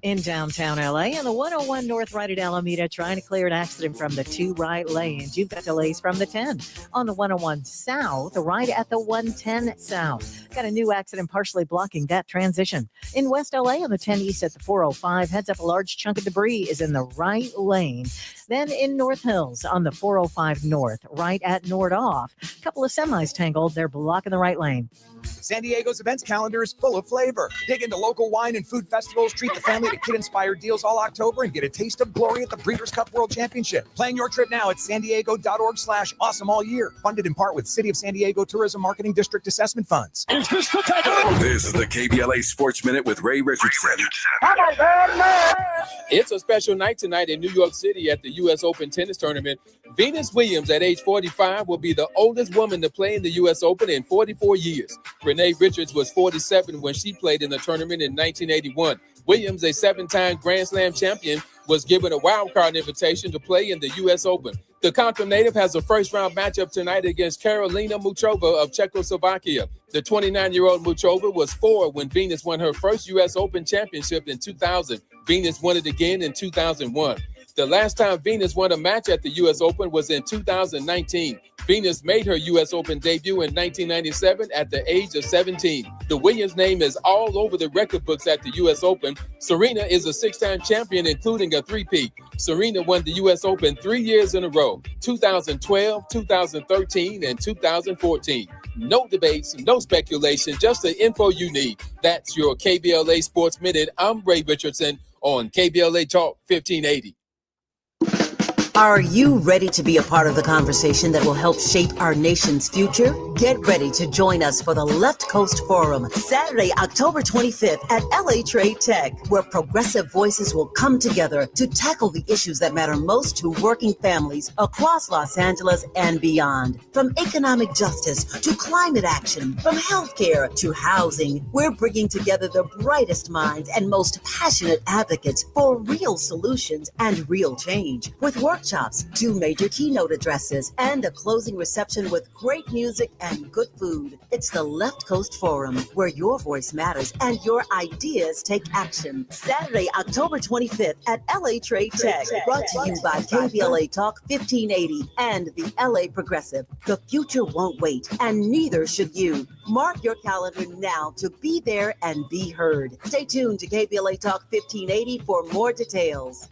In downtown LA, on the 101 North right at Alameda, trying to clear an accident from the two right lanes. You've got delays from the 10 on the 101 South, right at the 110 South. Got a new accident partially blocking that transition. In West LA, on the 10 East at the 405, heads up, a large chunk of debris is in the right lane. Then in North Hills, on the 405 North, right at Nordoff, a couple of semis tangled. They're blocking the right lane. San Diego's events calendar is full of flavor. Dig into local wine and food festivals, treat the family to kid-inspired deals all October, and get a taste of glory at the Breeders' Cup World Championship. Plan your trip now at sandiego.org/awesome all year. Funded in part with City of San Diego Tourism Marketing District Assessment Funds. This is the KBLA Sports Minute with Ray Richardson. It's a special night tonight in New York City at the U.S. Open tennis tournament. Venus Williams, at age 45, will be the oldest woman to play in the U.S. Open in 44 years. Renee Richards was 47 when she played in the tournament in 1981. Williams, a seven-time Grand Slam champion, was given a wildcard invitation to play in the U.S. Open. The Compton native has a first-round matchup tonight against Karolina Muchova of Czechoslovakia. The 29-year-old Muchova was 4 when Venus won her first U.S. Open championship in 2000. Venus won it again in 2001. The last time Venus won a match at the U.S. Open was in 2019. Venus made her U.S. Open debut in 1997 at the age of 17. The Williams name is all over the record books at the U.S. Open. Serena is a 6-time champion, including a three-peat. Serena won the U.S. Open 3 years in a row, 2012, 2013, and 2014. No debates, no speculation, just the info you need. That's your KBLA Sports Minute. I'm Ray Richardson on KBLA Talk 1580. Are you ready to be a part of the conversation that will help shape our nation's future? Get ready to join us for the Left Coast Forum, Saturday, October 25th at LA Trade Tech, where progressive voices will come together to tackle the issues that matter most to working families across Los Angeles and beyond. From economic justice to climate action, from healthcare to housing, we're bringing together the brightest minds and most passionate advocates for real solutions and real change. With workshops, 2 major keynote addresses, and a closing reception with great music and good food. It's the Left Coast Forum, where your voice matters and your ideas take action. Saturday, October 25th at LA Trade Tech. Brought to you by KBLA Talk 1580 and the LA Progressive. The future won't wait, and neither should you. Mark your calendar now to be there and be heard. Stay tuned to KBLA Talk 1580 for more details.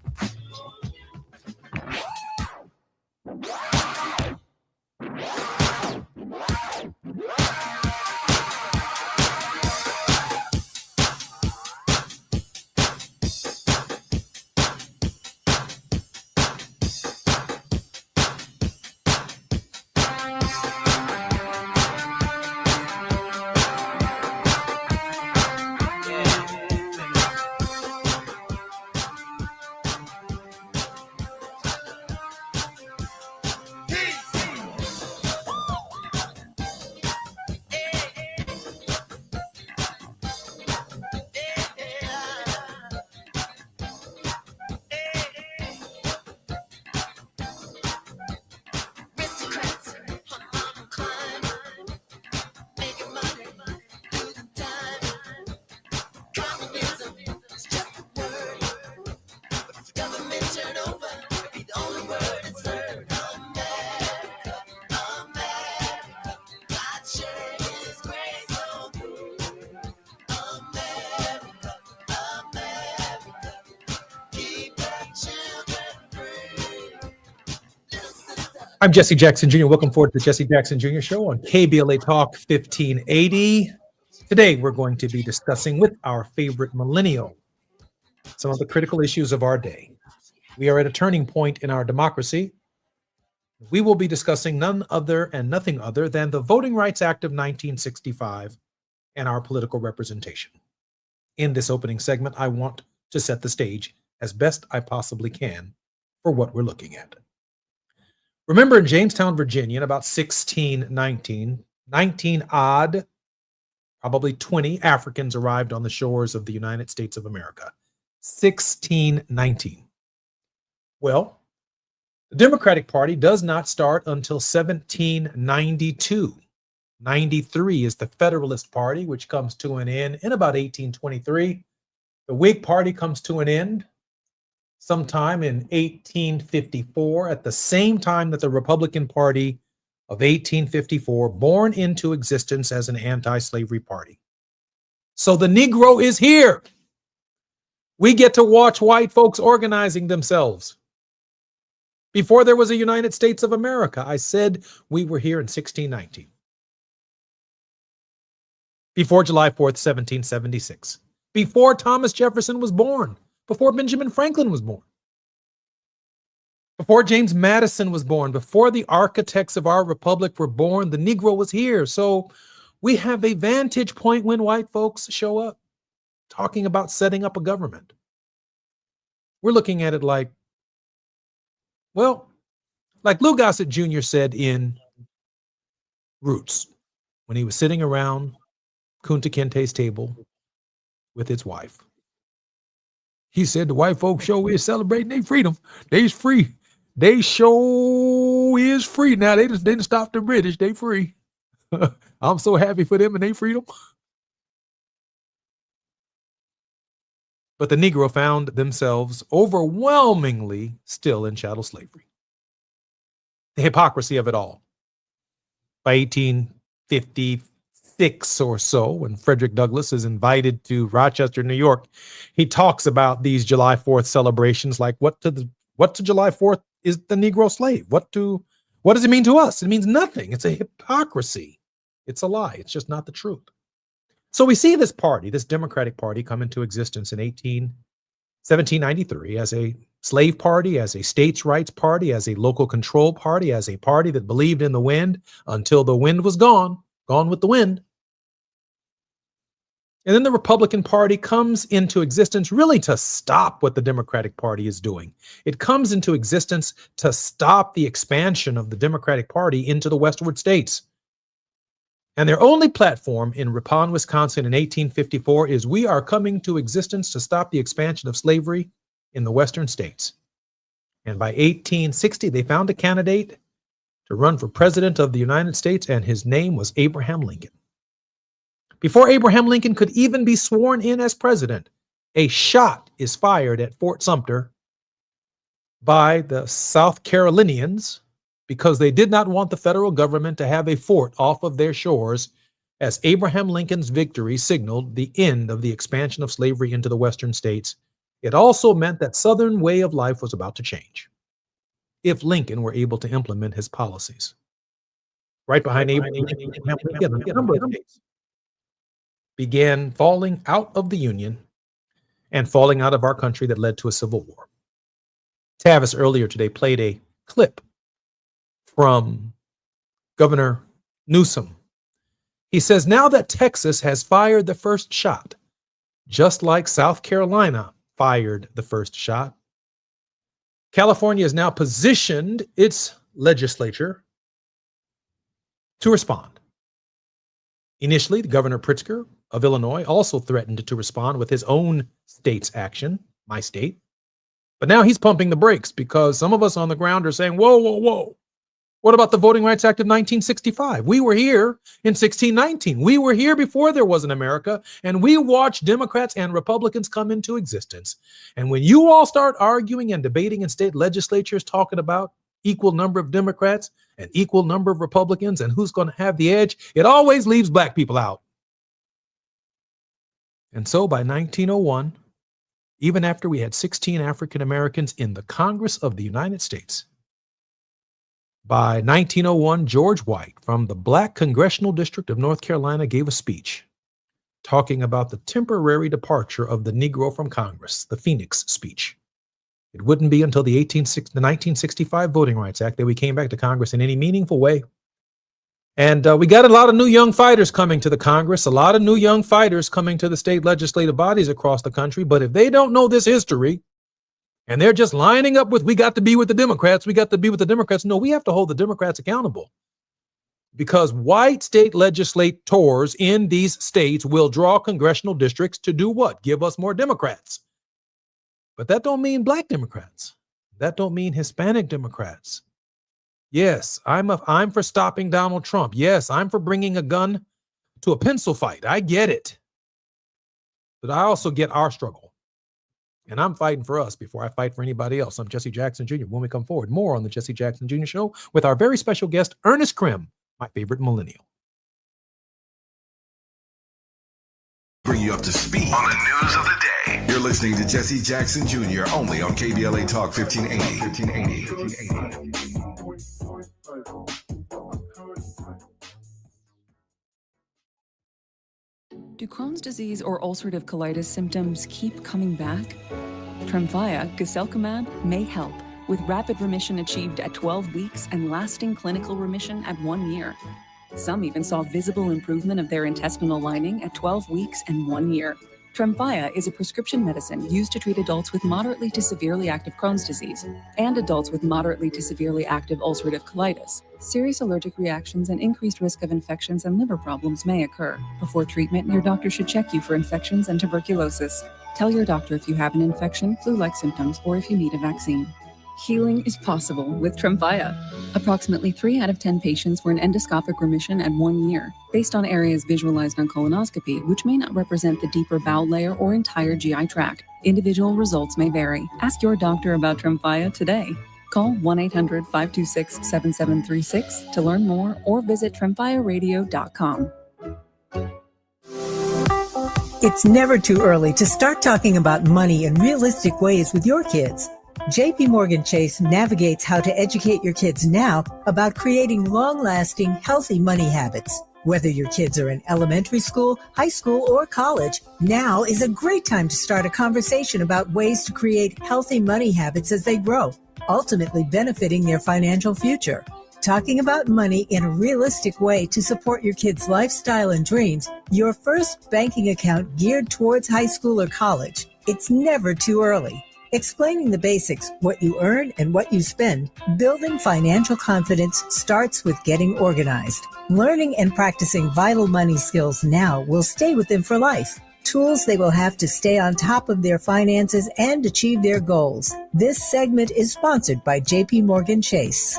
I'm Jesse Jackson Jr. Welcome forward to the Jesse Jackson Jr. Show on KBLA Talk 1580. Today, we're going to be discussing with our favorite millennial some of the critical issues of our day. We are at a turning point in our democracy. We will be discussing none other and nothing other than the Voting Rights Act of 1965 and our political representation. In this opening segment, I want to set the stage as best I possibly can for what we're looking at. Remember, in Jamestown, Virginia, in about 1619, 19 odd, probably 20 Africans arrived on the shores of the United States of America. 1619. Well, the Democratic Party does not start until 1792. 93 is the Federalist Party, which comes to an end in about 1823. The Whig Party comes to an end sometime in 1854, at the same time that the Republican Party of 1854, born into existence as an anti-slavery party. So the Negro is here. We get to watch white folks organizing themselves. Before there was a United States of America, I said we were here in 1619. Before July 4th, 1776. Before Thomas Jefferson was born. Before Benjamin Franklin was born. Before James Madison was born. Before the architects of our republic were born, the Negro was here. So we have a vantage point when white folks show up talking about setting up a government. We're looking at it like, well, like Lou Gossett Jr. said in Roots, when he was sitting around Kunta Kinte's table with his wife. He said the white folks show is celebrating their freedom. They's free. They show is free. Now they didn't stop the British. They free. I'm so happy for them and their freedom. But the Negro found themselves overwhelmingly still in chattel slavery. The hypocrisy of it all. By 1856 or so, when Frederick Douglass is invited to Rochester, New York, he talks about these July 4th celebrations like what to July 4th is the Negro slave? What does it mean to us? It means nothing. It's a hypocrisy. It's a lie. It's just not the truth. So we see this party, this Democratic Party, come into existence in 1793 as a slave party, as a states' rights party, as a local control party, as a party that believed in the wind until the wind was gone with the wind. And then the Republican Party comes into existence really to stop what the Democratic Party is doing. It comes into existence to stop the expansion of the Democratic Party into the westward states. And their only platform in Ripon, Wisconsin in 1854 is we are coming to existence to stop the expansion of slavery in the western states. And by 1860, they found a candidate to run for president of the United States, and his name was Abraham Lincoln. Before Abraham Lincoln could even be sworn in as president, a shot is fired at Fort Sumter by the South Carolinians because they did not want the federal government to have a fort off of their shores, as Abraham Lincoln's victory signaled the end of the expansion of slavery into the western states. It also meant that Southern way of life was about to change if Lincoln were able to implement his policies. Right behind Abraham Lincoln, a number of states began falling out of the Union and falling out of our country that led to a civil war. Tavis earlier today played a clip from Governor Newsom. He says, now that Texas has fired the first shot, just like South Carolina fired the first shot, California has now positioned its legislature to respond. Initially, Governor Pritzker of Illinois also threatened to respond with his own state's action, my state. But now he's pumping the brakes because some of us on the ground are saying, whoa, whoa, whoa. What about the Voting Rights Act of 1965? We were here in 1619. We were here before there was an America, and we watched Democrats and Republicans come into existence. And when you all start arguing and debating in state legislatures talking about equal number of Democrats and equal number of Republicans and who's going to have the edge, it always leaves black people out. And so by 1901, even after we had 16 African Americans in the Congress of the United States, by 1901, George White from the Black Congressional District of North Carolina gave a speech talking about the temporary departure of the Negro from Congress, the Phoenix speech. It wouldn't be until the 1965 Voting Rights Act that we came back to Congress in any meaningful way. And we got a lot of new young fighters coming to the Congress, a lot of new young fighters coming to the state legislative bodies across the country. But if they don't know this history, and they're just lining up with, we got to be with the Democrats, we got to be with the Democrats. No, we have to hold the Democrats accountable. Because white state legislators in these states will draw congressional districts to do what? Give us more Democrats. But that don't mean black Democrats. That don't mean Hispanic Democrats. Yes, I'm for stopping Donald Trump. Yes, I'm for bringing a gun to a pencil fight. I get it. But I also get our struggle. And I'm fighting for us before I fight for anybody else. I'm Jesse Jackson Jr. When we come forward, more on the Jesse Jackson Jr. Show with our very special guest, Ernest Krim, my favorite millennial. Bring you up to speed on the news of the day. You're listening to Jesse Jackson Jr. only on KBLA Talk 1580. Do Crohn's disease or ulcerative colitis symptoms keep coming back? Tremfya, guselkumab, may help, with rapid remission achieved at 12 weeks and lasting clinical remission at 1 year. Some even saw visible improvement of their intestinal lining at 12 weeks and 1 year. Tremfya is a prescription medicine used to treat adults with moderately to severely active Crohn's disease and adults with moderately to severely active ulcerative colitis. Serious allergic reactions and increased risk of infections and liver problems may occur. Before treatment, your doctor should check you for infections and tuberculosis. Tell your doctor if you have an infection, flu-like symptoms, or if you need a vaccine. Healing is possible with Tremfya. Approximately 3 out of 10 patients were in endoscopic remission at 1 year, based on areas visualized on colonoscopy, which may not represent the deeper bowel layer or entire GI tract. Individual results may vary. Ask your doctor about Tremfya today. Call 1-800-526-7736 to learn more or visit tremfyaradio.com. It's never too early to start talking about money in realistic ways with your kids. JP Morgan Chase navigates how to educate your kids now about creating long-lasting, healthy money habits. Whether your kids are in elementary school, high school, or college, now is a great time to start a conversation about ways to create healthy money habits as they grow, ultimately benefiting their financial future. Talking about money in a realistic way to support your kids' lifestyle and dreams, your first banking account geared towards high school or college. It's never too early. Explaining the basics, what you earn and what you spend, building financial confidence starts with getting organized. Learning and practicing vital money skills now will stay with them for life. Tools they will have to stay on top of their finances and achieve their goals. This segment is sponsored by JP Morgan Chase.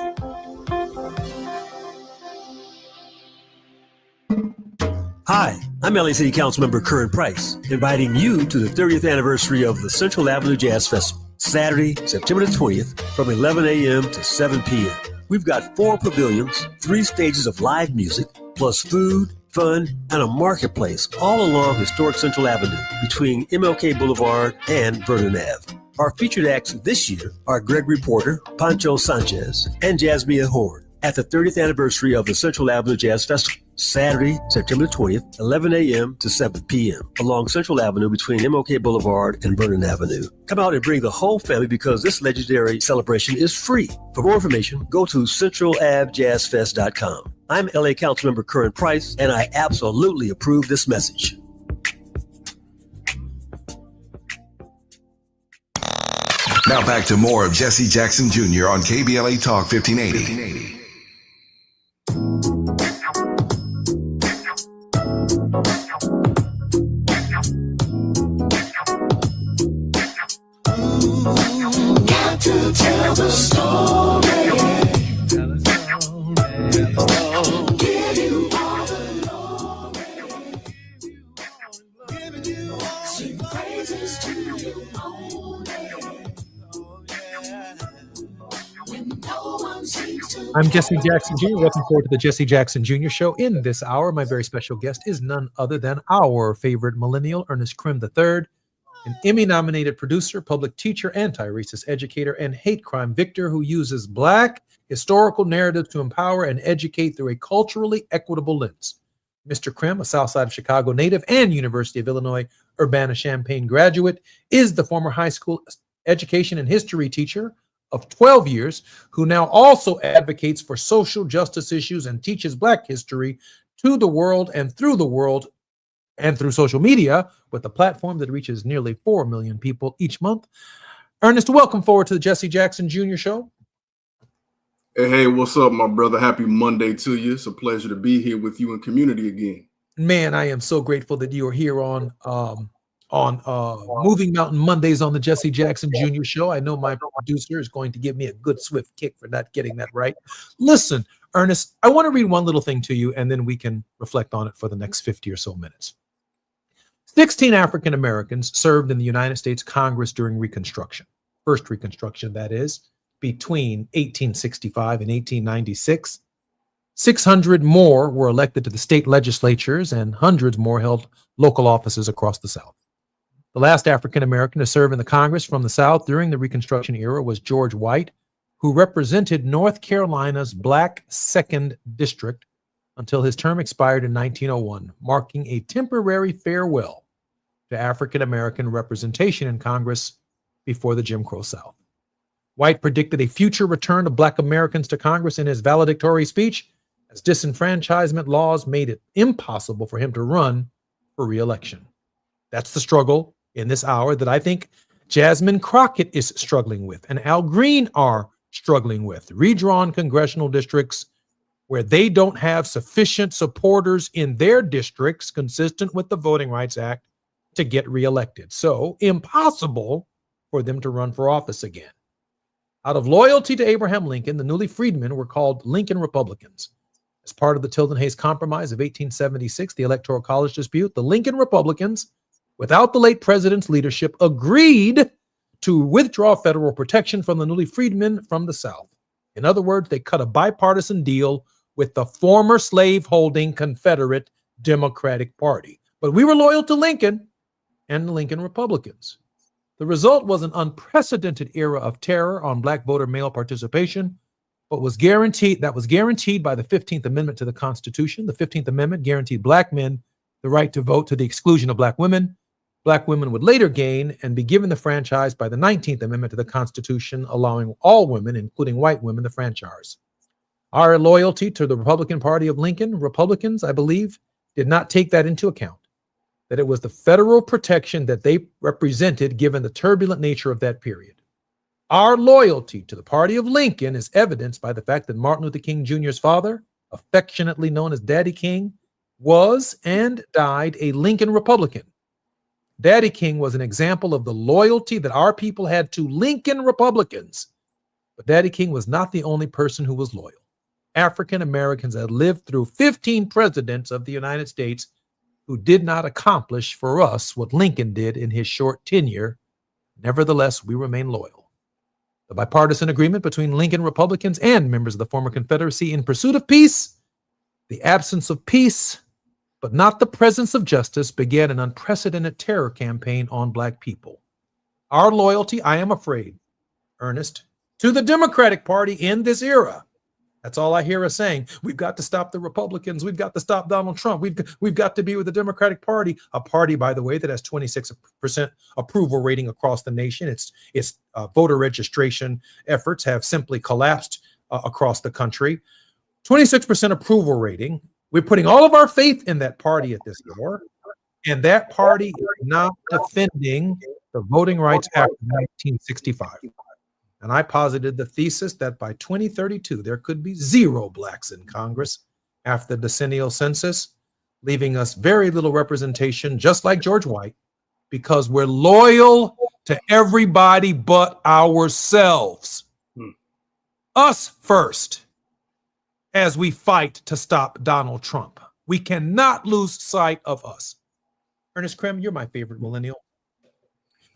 Hi, I'm LA City Councilmember Curran Price, inviting you to the 30th anniversary of the Central Avenue Jazz Festival, Saturday, September the 20th, from 11 a.m. to 7 p.m. We've got 4 pavilions, 3 stages of live music, plus food, fun, and a marketplace all along historic Central Avenue between MLK Boulevard and Vernon Ave. Our featured acts this year are Gregory Porter, Pancho Sanchez, and Jasmine Horde at the 30th anniversary of the Central Avenue Jazz Festival, Saturday, September 20th, 11 a.m. to 7 p.m. along Central Avenue between MLK Boulevard and Vernon Avenue. Come out and bring the whole family because this legendary celebration is free. For more information, go to centralavjazzfest.com. I'm LA Councilmember Curran Price, and I absolutely approve this message. Now back to more of Jesse Jackson Jr. on KBLA Talk 1580. Got to tell the story. Give you all the glory. Sing praises to you only. When no one seems to. I'm Jesse Jackson Jr. Welcome forward to the Jesse Jackson Jr. Show. In this hour, my very special guest is none other than our favorite millennial, Ernest Krim III, an Emmy-nominated producer, public teacher, anti-racist educator, and hate crime victor who uses Black historical narratives to empower and educate through a culturally equitable lens. Mr. Krim, a Southside of Chicago native and University of Illinois Urbana-Champaign graduate, is the former high school education and history teacher of 12 years who now also advocates for social justice issues and teaches Black history to the world and through social media with a platform that reaches nearly 4 million people each month. Ernest, welcome forward to the Jesse Jackson Jr. Show. Hey, what's up, my brother? Happy Monday to you. It's a pleasure to be here with you in community again. Man, I am so grateful that you are here on Moving Mountain Mondays on the Jesse Jackson Jr. Show. I know my producer is going to give me a good swift kick for not getting that right. Listen, Ernest, I want to read one little thing to you, and then we can reflect on it for the next 50 or so minutes. 16 African Americans served in the United States Congress during Reconstruction. First Reconstruction, that is, between 1865 and 1896. 600 more were elected to the state legislatures, and hundreds more held local offices across the South. The last African American to serve in the Congress from the South during the Reconstruction era was George White, who represented North Carolina's Black 2nd District until his term expired in 1901, marking a temporary farewell to African American representation in Congress before the Jim Crow South. White predicted a future return of Black Americans to Congress in his valedictory speech, as disenfranchisement laws made it impossible for him to run for re-election. That's the struggle in this hour that I think Jasmine Crockett is struggling with and Al Green are struggling with. Redrawn congressional districts where they don't have sufficient supporters in their districts consistent with the Voting Rights Act to get reelected. So impossible for them to run for office again. Out of loyalty to Abraham Lincoln, the newly freedmen were called Lincoln Republicans. As part of the Tilden-Hayes Compromise of 1876, the Electoral College dispute, the Lincoln Republicans, without the late president's leadership, agreed to withdraw federal protection from the newly freedmen from the South. In other words, they cut a bipartisan deal with the former slave-holding Confederate Democratic Party. But we were loyal to Lincoln and the Lincoln Republicans. The result was an unprecedented era of terror on Black voter male participation, but was guaranteed by the 15th Amendment to the Constitution. The 15th Amendment guaranteed Black men the right to vote to the exclusion of Black women. Black women would later gain and be given the franchise by the 19th Amendment to the Constitution, allowing all women, including white women, the franchise. Our loyalty to the Republican Party of Lincoln, Republicans, I believe, did not take that into account, that it was the federal protection that they represented given the turbulent nature of that period. Our loyalty to the Party of Lincoln is evidenced by the fact that Martin Luther King Jr.'s father, affectionately known as Daddy King, was and died a Lincoln Republican. Daddy King was an example of the loyalty that our people had to Lincoln Republicans. But Daddy King was not the only person who was loyal. African Americans had lived through 15 presidents of the United States who did not accomplish for us what Lincoln did in his short tenure. Nevertheless, we remain loyal. The bipartisan agreement between Lincoln Republicans and members of the former Confederacy in pursuit of peace, the absence of peace, but not the presence of justice, began an unprecedented terror campaign on Black people. Our loyalty, I am afraid, Ernest, to the Democratic Party in this era. That's all I hear us saying. We've got to stop the Republicans. We've got to stop Donald Trump. We've got to be with the Democratic Party, a party, by the way, that has 26% approval rating across the nation. Its voter registration efforts have simply collapsed across the country. 26% approval rating. We're putting all of our faith in that party at this hour, and that party is not defending the Voting Rights Act of 1965. And I posited the thesis that by 2032, there could be 0 Blacks in Congress after the decennial census, leaving us very little representation, just like George White, because we're loyal to everybody but ourselves. Us first, as we fight to stop Donald Trump. We cannot lose sight of us. Ernest Krem, you're my favorite millennial.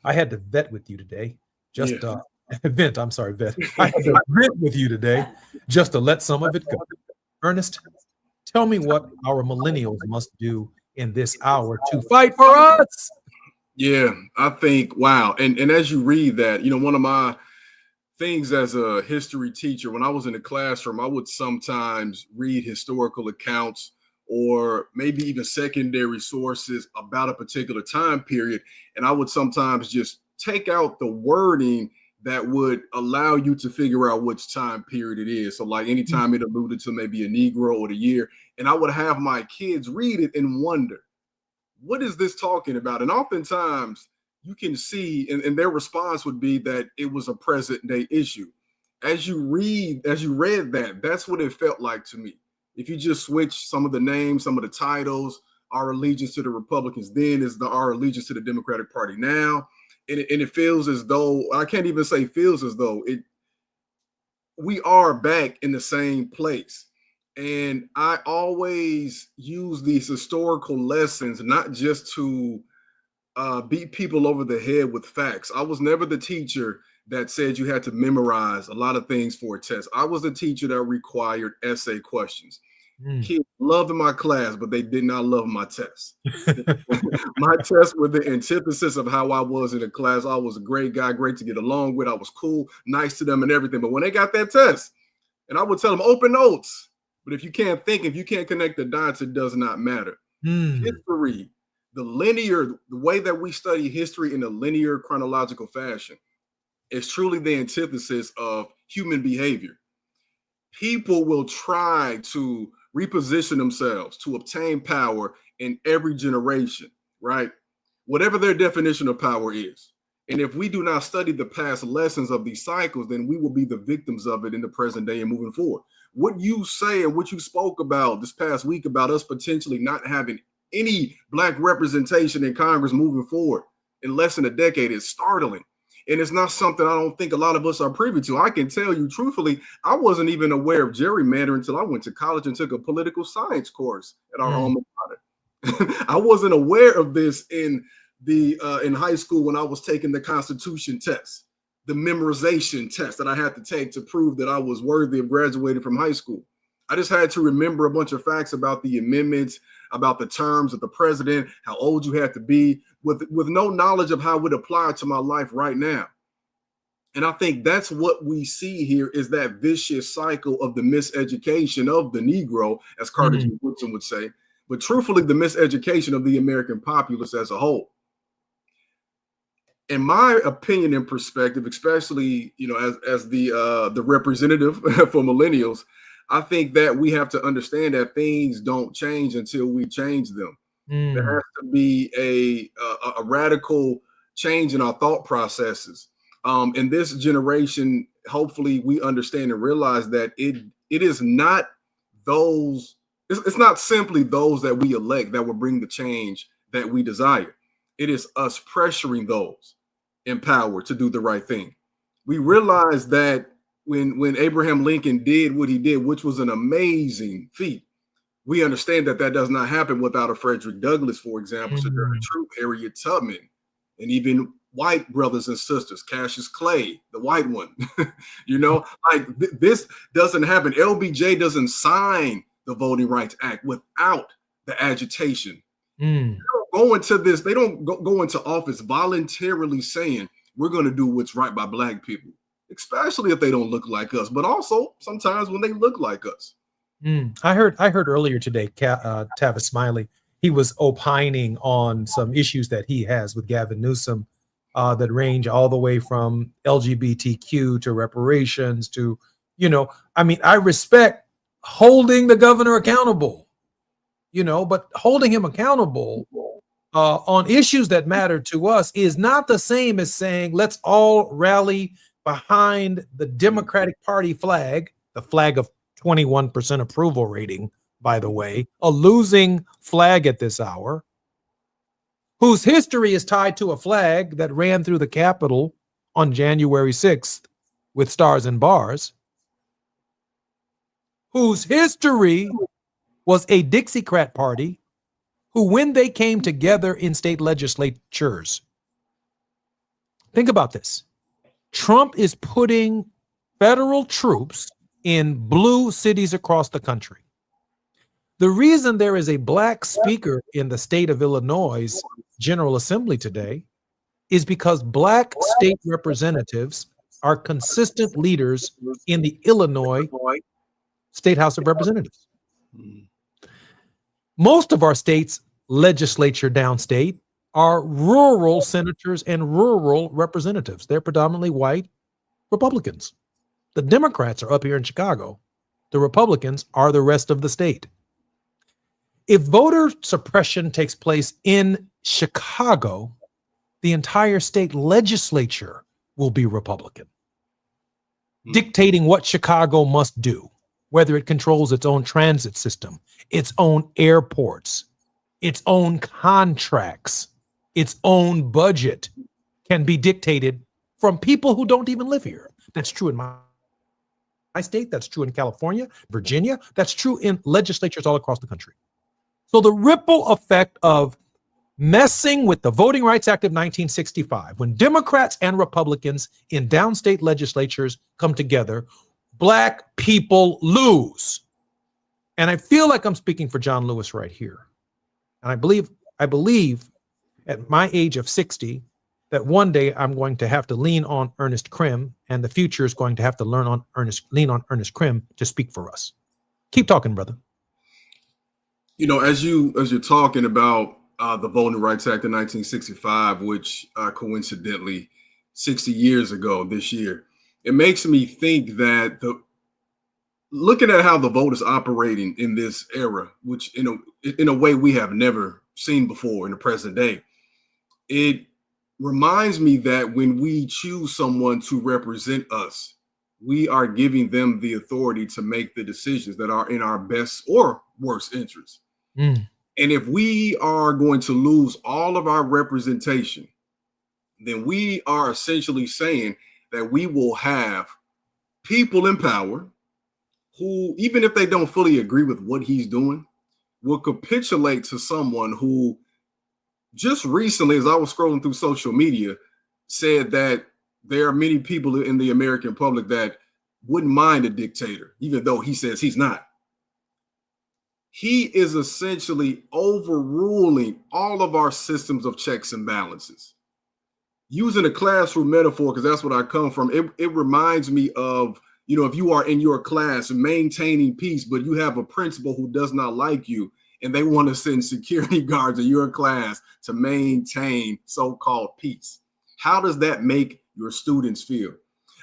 I had to vet with you today. Vet. I had to vent with you today just to let some of it go. Ernest, tell me what our millennials must do in this hour to fight for us. Yeah, I think, wow. And as you read that, one of my things as a history teacher, when I was in the classroom, I would sometimes read historical accounts or maybe even secondary sources about a particular time period. And I would sometimes just take out the wording that would allow you to figure out which time period it is. So like anytime it alluded to maybe a Negro or the year, and I would have my kids read it and wonder, what is this talking about? And oftentimes you can see, and their response would be that it was a present day issue. As you read that, that's what it felt like to me. If you just switch some of the names, some of the titles, our allegiance to the Republicans then is our allegiance to the Democratic Party now. And it feels as though, I can't even say feels as though, we are back in the same place. And I always use these historical lessons, not just to beat people over the head with facts. I was never the teacher that said you had to memorize a lot of things for a test. I was the teacher that required essay questions. Kids loved my class, but they did not love my tests. My tests were the antithesis of how I was in the class. I was a great guy, great to get along with. I was cool, nice to them and everything. But when they got that test, and I would tell them, open notes. But if you can't think, if you can't connect the dots, it does not matter. History, the way that we study history in a linear chronological fashion is truly the antithesis of human behavior. People will try to reposition themselves to obtain power in every generation, right? Whatever their definition of power is. And if we do not study the past lessons of these cycles, then we will be the victims of it in the present day and moving forward. What you say and what you spoke about this past week about us potentially not having any Black representation in Congress moving forward in less than a decade is startling. And it's not something I don't think a lot of us are privy to. I can tell you truthfully, I wasn't even aware of gerrymandering until I went to college and took a political science course at our alma mater. I wasn't aware of this in high school when I was taking the Constitution test, the memorization test that I had to take to prove that I was worthy of graduating from high school. I just had to remember a bunch of facts about the amendments, about the terms of the president, how old you had to be, with no knowledge of how it applied to my life right now. And I think that's what we see here is that vicious cycle of the miseducation of the Negro, as Carter G. Woodson would say, but truthfully, the miseducation of the American populace as a whole. In my opinion and perspective, especially, as the representative for millennials, I think that we have to understand that things don't change until we change them. There has to be a radical change in our thought processes. In this generation, hopefully we understand and realize that it is not those, it's not simply those that we elect that will bring the change that we desire. It is us pressuring those in power to do the right thing. We realize that when Abraham Lincoln did what he did, which was an amazing feat, we understand that that does not happen without a Frederick Douglass, for example, Sojourner Truth, Harriet Tubman, and even white brothers and sisters, Cassius Clay, the white one. This doesn't happen. LBJ doesn't sign the Voting Rights Act without the agitation. They don't go into this. They don't go into office voluntarily saying we're going to do what's right by Black people, especially if they don't look like us, but also sometimes when they look like us. I heard earlier today, Tavis Smiley, he was opining on some issues that he has with Gavin Newsom that range all the way from LGBTQ to reparations to, I respect holding the governor accountable, but holding him accountable on issues that matter to us is not the same as saying, let's all rally behind the Democratic Party flag, the flag of 21% approval rating, by the way, a losing flag at this hour, whose history is tied to a flag that ran through the Capitol on January 6th with stars and bars, whose history was a Dixiecrat party who, when they came together in state legislatures, think about this. Trump is putting federal troops in blue cities across the country. The reason there is a Black speaker in the state of Illinois' General Assembly today is because Black state representatives are consistent leaders in the Illinois State House of Representatives. Most of our state's legislature downstate are rural senators and rural representatives. They're predominantly white Republicans. The Democrats are up here in Chicago. The Republicans are the rest of the state. If voter suppression takes place in Chicago, the entire state legislature will be Republican, dictating what Chicago must do, whether it controls its own transit system, its own airports, its own contracts, its own budget can be dictated from people who don't even live here. That's true in my state. That's true in California, Virginia. That's true in legislatures all across the country. So the ripple effect of messing with the Voting Rights Act of 1965. When Democrats and Republicans in downstate legislatures come together, black people lose. And I feel like I'm speaking for John Lewis right here. And I believe at my age of 60 that one day I'm going to have to lean on Ernest Krim, and the future is going to have to lean on Ernest Krim to speak for us. Keep talking, brother. You know, as you're talking about the Voting Rights Act of 1965, which coincidentally 60 years ago this year, it makes me think that looking at how the vote is operating in this era, which in a way we have never seen before in the present day, it reminds me that when we choose someone to represent us, we are giving them the authority to make the decisions that are in our best or worst interest. And if we are going to lose all of our representation, then we are essentially saying that we will have people in power who, even if they don't fully agree with what he's doing, will capitulate to someone who just recently, as I was scrolling through social media, said that there are many people in the American public that wouldn't mind a dictator, even though he says he's not. He is essentially overruling all of our systems of checks and balances. Using a classroom metaphor, because that's what I come from, it reminds me of, you know, if you are in your class maintaining peace, but you have a principal who does not like you, and they want to send security guards in your class to maintain so-called peace. How does that make your students feel?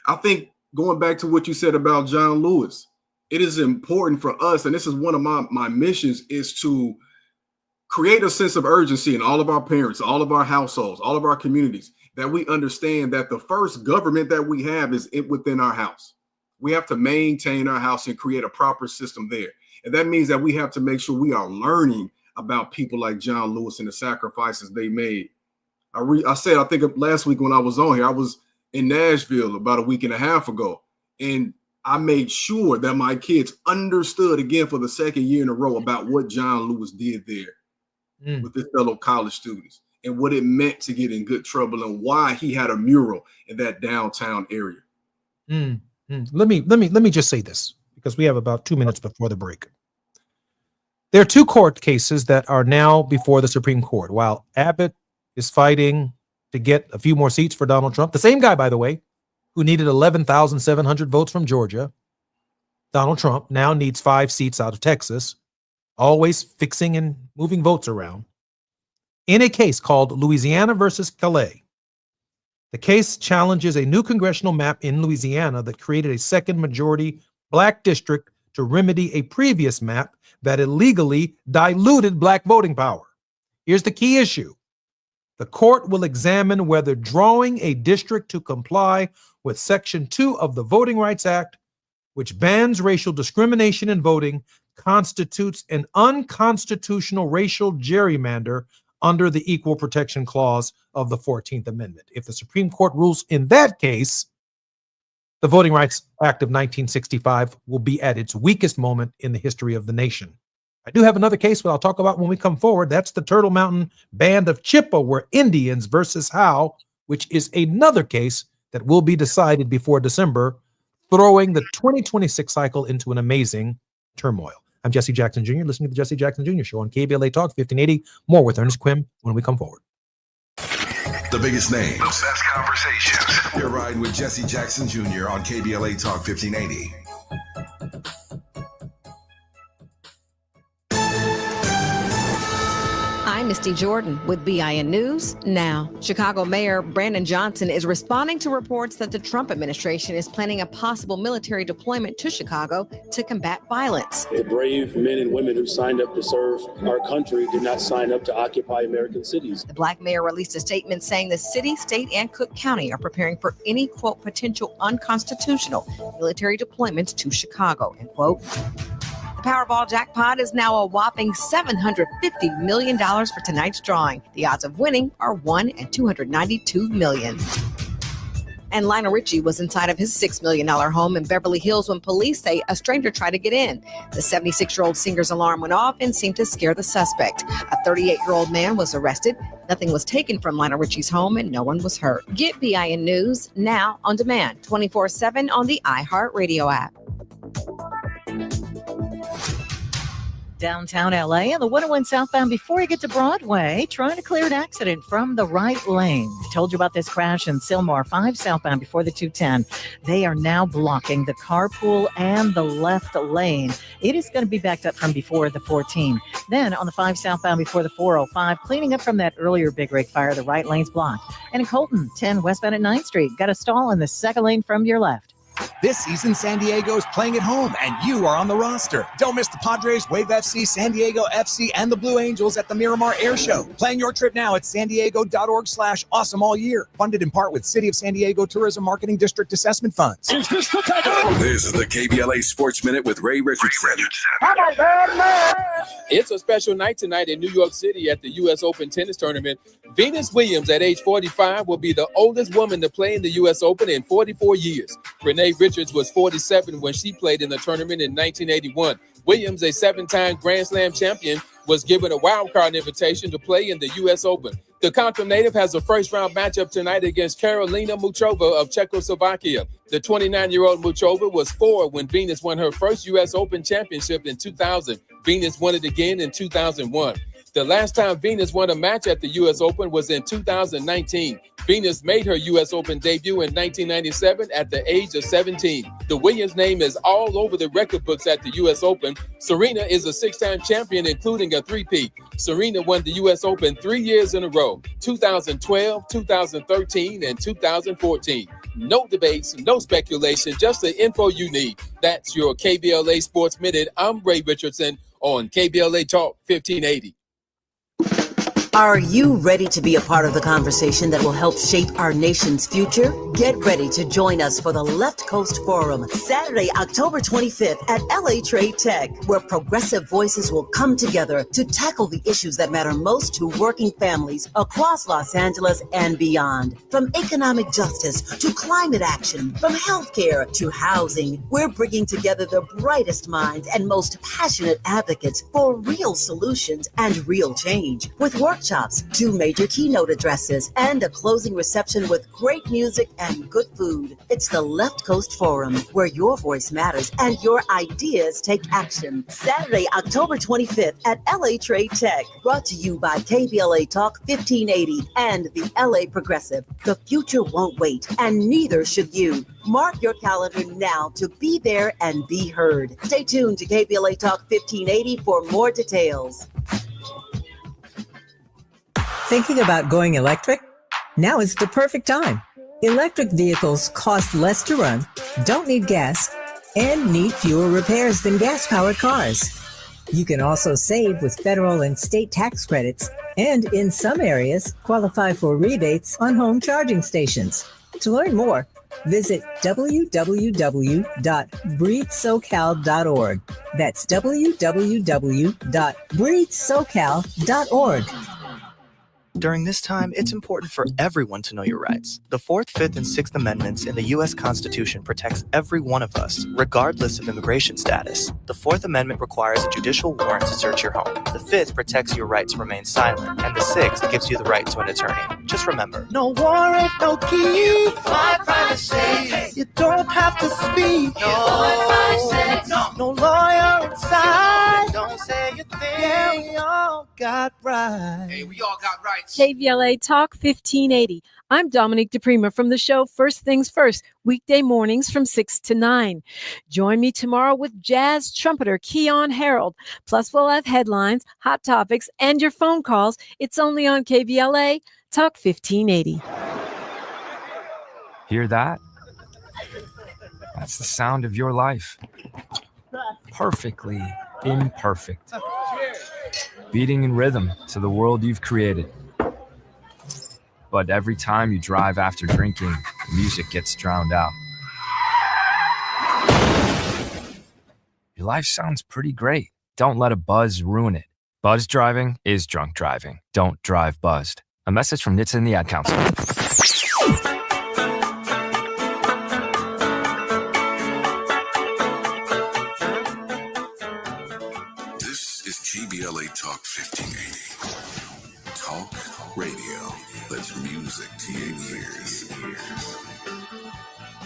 I think going back to what you said about John Lewis, it is important for us, and this is one of my missions, is to create a sense of urgency in all of our parents, all of our households, all of our communities, that we understand that the first government that we have is within our house. We have to maintain our house and create a proper system there. And that means that we have to make sure we are learning about people like John Lewis and the sacrifices they made. I said, I think last week when I was on here, I was in Nashville about a week and a half ago, and I made sure that my kids understood again for the second year in a row about what John Lewis did there with his fellow college students and what it meant to get in good trouble and why he had a mural in that downtown area. Let me just say this, because we have about 2 minutes before the break. There are two court cases that are now before the Supreme Court. While Abbott is fighting to get a few more seats for Donald Trump, the same guy, by the way, who needed 11,700 votes from Georgia, Donald Trump now needs 5 seats out of Texas, always fixing and moving votes around. In a case called Louisiana versus Calais, the case challenges a new congressional map in Louisiana that created a second majority black district to remedy a previous map that illegally diluted black voting power. Here's the key issue. The court will examine whether drawing a district to comply with Section 2 of the Voting Rights Act, which bans racial discrimination in voting, constitutes an unconstitutional racial gerrymander under the Equal Protection Clause of the 14th Amendment. If the Supreme Court rules in that case, the Voting Rights Act of 1965 will be at its weakest moment in the history of the nation. I do have another case that I'll talk about when we come forward. That's the Turtle Mountain Band of Chippewa Indians versus Howe, which is another case that will be decided before December, throwing the 2026 cycle into an amazing turmoil. I'm Jesse Jackson Jr., listening to the Jesse Jackson Jr. Show on KBLA Talk 1580. More with Ernest Quim when we come forward. The biggest names. Those best conversations. You're riding with Jesse Jackson Jr. on KBLA Talk 1580. I'm Misty Jordan with BIN News Now. Chicago Mayor Brandon Johnson is responding to reports that the Trump administration is planning a possible military deployment to Chicago to combat violence. The brave men and women who signed up to serve our country did not sign up to occupy American cities. The Black mayor released a statement saying the city, state, and Cook County are preparing for any, quote, potential unconstitutional military deployments to Chicago, end quote. The Powerball jackpot is now a whopping $750 million for tonight's drawing. The odds of winning are 1 in 292 million. And Lionel Richie was inside of his $6 million home in Beverly Hills when police say a stranger tried to get in. The 76-year-old singer's alarm went off and seemed to scare the suspect. A 38-year-old man was arrested. Nothing was taken from Lionel Richie's home and no one was hurt. Get BIN News now on demand, 24/7 on the iHeartRadio app. Downtown LA and the 101 southbound before you get to Broadway, trying to clear an accident from the right lane. I told you about this crash in Sylmar 5 southbound before the 210. They are now blocking the carpool and the left lane. It is going to be backed up from before the 14. Then on the 5 southbound before the 405, cleaning up from that earlier big rig fire, the right lane's blocked. And in Colton, 10 westbound at 9th Street, got a stall in the second lane from your left. This season, San Diego's playing at home, and you are on the roster. Don't miss the Padres, Wave FC, San Diego FC, and the Blue Angels at the Miramar Air Show. Plan your trip now at sandiego.org/awesome all year. Funded in part with City of San Diego Tourism Marketing District Assessment Funds. This is the KBLA Sports Minute with Ray Richardson. It's a special night tonight in New York City at the U.S. Open tennis tournament. Venus Williams, at age 45, will be the oldest woman to play in the U.S. Open in 44 years. Renee Richards was 47 when she played in the tournament in 1981. Williams, a 7-time Grand Slam champion, was given a wildcard invitation to play in the U.S. Open. The Contra native has a first-round matchup tonight against Karolina Muchova of Czechoslovakia. The 29-year-old Muchova was 4 when Venus won her first U.S. Open championship in 2000. Venus won it again in 2001. The last time Venus won a match at the U.S. Open was in 2019. Venus made her U.S. Open debut in 1997 at the age of 17. The Williams name is all over the record books at the U.S. Open. Serena is a 6-time champion, including a 3-peat. Serena won the U.S. Open 3 years in a row, 2012, 2013, and 2014. No debates, no speculation, just the info you need. That's your KBLA Sports Minute. I'm Ray Richardson on KBLA Talk 1580. Are you ready to be a part of the conversation that will help shape our nation's future? Get ready to join us for the Left Coast Forum, Saturday, October 25th at LA Trade Tech, where progressive voices will come together to tackle the issues that matter most to working families across Los Angeles and beyond. From economic justice to climate action, from healthcare to housing, we're bringing together the brightest minds and most passionate advocates for real solutions and real change. With workshops, 2 major keynote addresses, and a closing reception with great music and good food. It's the Left Coast Forum, where your voice matters and your ideas take action. Saturday, October 25th at LA Trade Tech. Brought to you by KBLA Talk 1580 and the LA Progressive. The future won't wait, and neither should you. Mark your calendar now to be there and be heard. Stay tuned to KBLA Talk 1580 for more details. Thinking about going electric? Now is the perfect time. Electric vehicles cost less to run, don't need gas, and need fewer repairs than gas-powered cars. You can also save with federal and state tax credits, and in some areas, qualify for rebates on home charging stations. To learn more, visit www.breathesocal.org. That's www.breathesocal.org. During this time, it's important for everyone to know your rights. The 4th, 5th, and 6th Amendments in the U.S. Constitution protects every one of us, regardless of immigration status. The 4th Amendment requires a judicial warrant to search your home. The 5th protects your right to remain silent, and the 6th gives you the right to an attorney. Just remember, No warrant, no key, my privacy. You don't have to speak. No lawyer inside. Don't say a thing. Yeah, we all got rights. Hey, we all got rights. KBLA Talk 1580. I'm Dominique DePrima from the show First Things First, weekday mornings from 6 to 9. Join me tomorrow with jazz trumpeter Keon Harold. Plus, we'll have headlines, hot topics, and your phone calls. It's only on KBLA Talk 1580. Hear that? That's the sound of your life. Perfectly imperfect. Beating in rhythm to the world you've created. But every time you drive after drinking, the music gets drowned out. Your life sounds pretty great. Don't let a buzz ruin it. Buzz driving is drunk driving. Don't drive buzzed. A message from NHTSA and the Ad Council. Talk 1580. Talk radio that's music to your ears.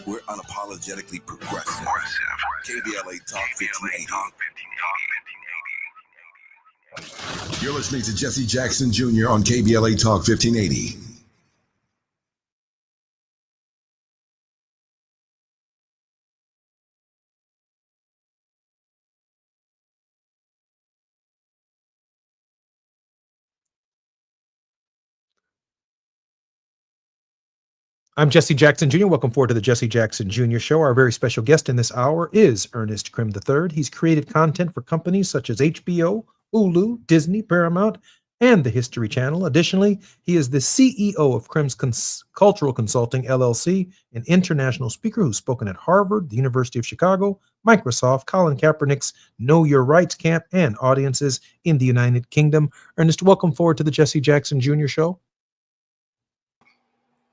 We're unapologetically progressive. KBLA Talk 1580. You're listening to Jesse Jackson Jr. on KBLA Talk 1580. I'm Jesse Jackson Jr. Welcome forward to the Jesse Jackson Jr. Show. Our very special guest in this hour is Ernest Krim III. He's created content for companies such as HBO, Hulu, Disney, Paramount, and the History Channel. Additionally, he is the CEO of Krim's Cultural Consulting, LLC, an international speaker who's spoken at Harvard, the University of Chicago, Microsoft, Colin Kaepernick's Know Your Rights Camp, and audiences in the United Kingdom. Ernest, welcome forward to the Jesse Jackson Jr. Show.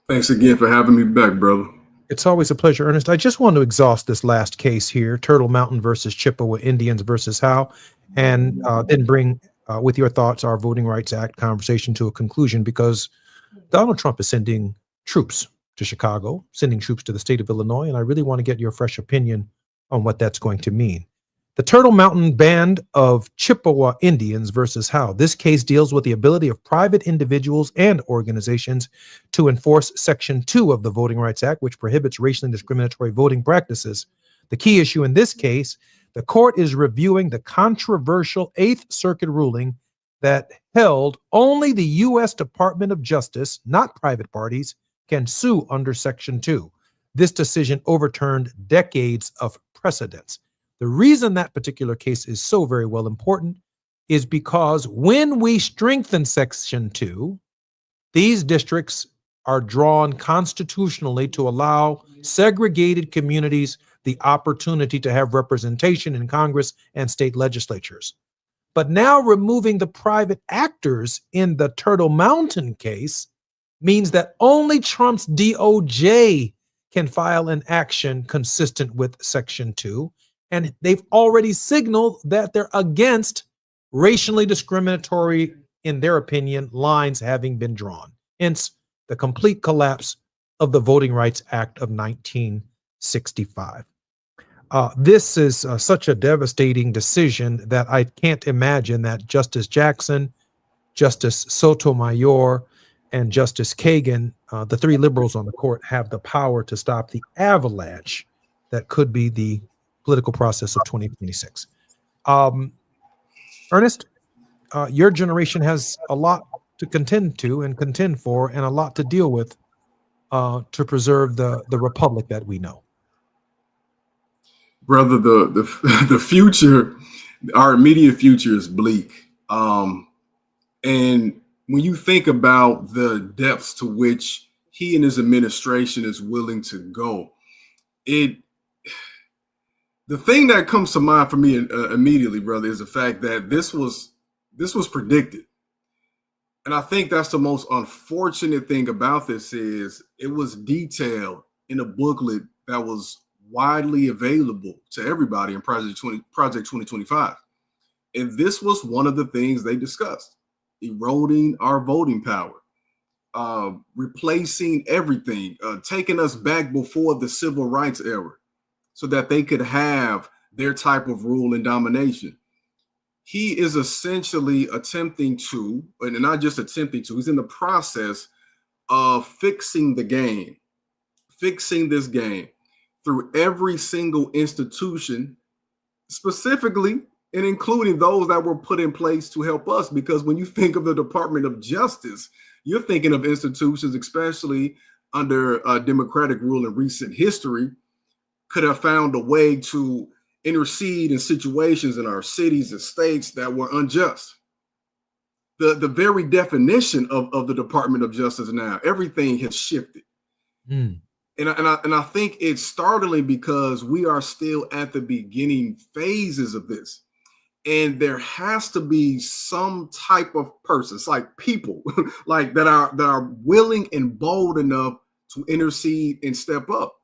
Thanks again for having me back, brother. It's always a pleasure, Ernest. I just want to exhaust this last case here, Turtle Mountain versus Chippewa Indians versus Howe, and then bring, with your thoughts, our Voting Rights Act conversation to a conclusion, because Donald Trump is sending troops to Chicago, sending troops to the state of Illinois, and I really want to get your fresh opinion on what that's going to mean. The Turtle Mountain Band of Chippewa Indians versus Howe. This case deals with the ability of private individuals and organizations to enforce Section 2 of the Voting Rights Act, which prohibits racially discriminatory voting practices. The key issue in this case, the court is reviewing the controversial Eighth Circuit ruling that held only the U.S. Department of Justice, not private parties, can sue under Section 2. This decision overturned decades of precedents. The reason that particular case is so very well important is because when we strengthen Section 2, these districts are drawn constitutionally to allow segregated communities the opportunity to have representation in Congress and state legislatures. But now removing the private actors in the Turtle Mountain case means that only Trump's DOJ can file an action consistent with Section 2. And they've already signaled that they're against racially discriminatory, in their opinion, lines having been drawn. Hence, the complete collapse of the Voting Rights Act of 1965. This is such a devastating decision that I can't imagine that Justice Jackson, Justice Sotomayor, and Justice Kagan, the three liberals on the court, have the power to stop the avalanche that could be the political process of 2026. Ernest, your generation has a lot to contend for and a lot to deal with to preserve the republic that we know. Brother, the future, our immediate future is bleak. And when you think about the depths to which he and his administration is willing to go, the thing that comes to mind for me immediately, brother, is the fact that this was predicted. And I think that's the most unfortunate thing about this is it was detailed in a booklet that was widely available to everybody in Project 2025. And this was one of the things they discussed: eroding our voting power, replacing everything, taking us back before the civil rights era, so that they could have their type of rule and domination. He is essentially attempting to, and not just attempting to, he's in the process of fixing the game, fixing this game through every single institution, specifically and including those that were put in place to help us. Because when you think of the Department of Justice, you're thinking of institutions, especially under Democratic rule in recent history, could have found a way to intercede in situations in our cities and states that were unjust. The very definition of the Department of Justice now, everything has shifted. And I think it's startling because we are still at the beginning phases of this. And there has to be some type of person, it's like people like that are willing and bold enough to intercede and step up.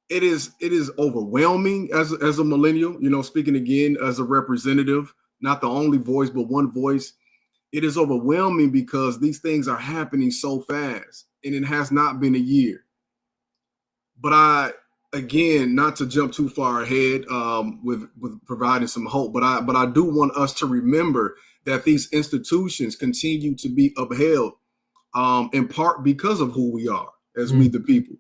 It is overwhelming as a millennial, speaking again as a representative, not the only voice, but one voice. It is overwhelming because these things are happening so fast, and it has not been a year. But again, not to jump too far ahead with providing some hope, but I do want us to remember that these institutions continue to be upheld in part because of who we are as we the people.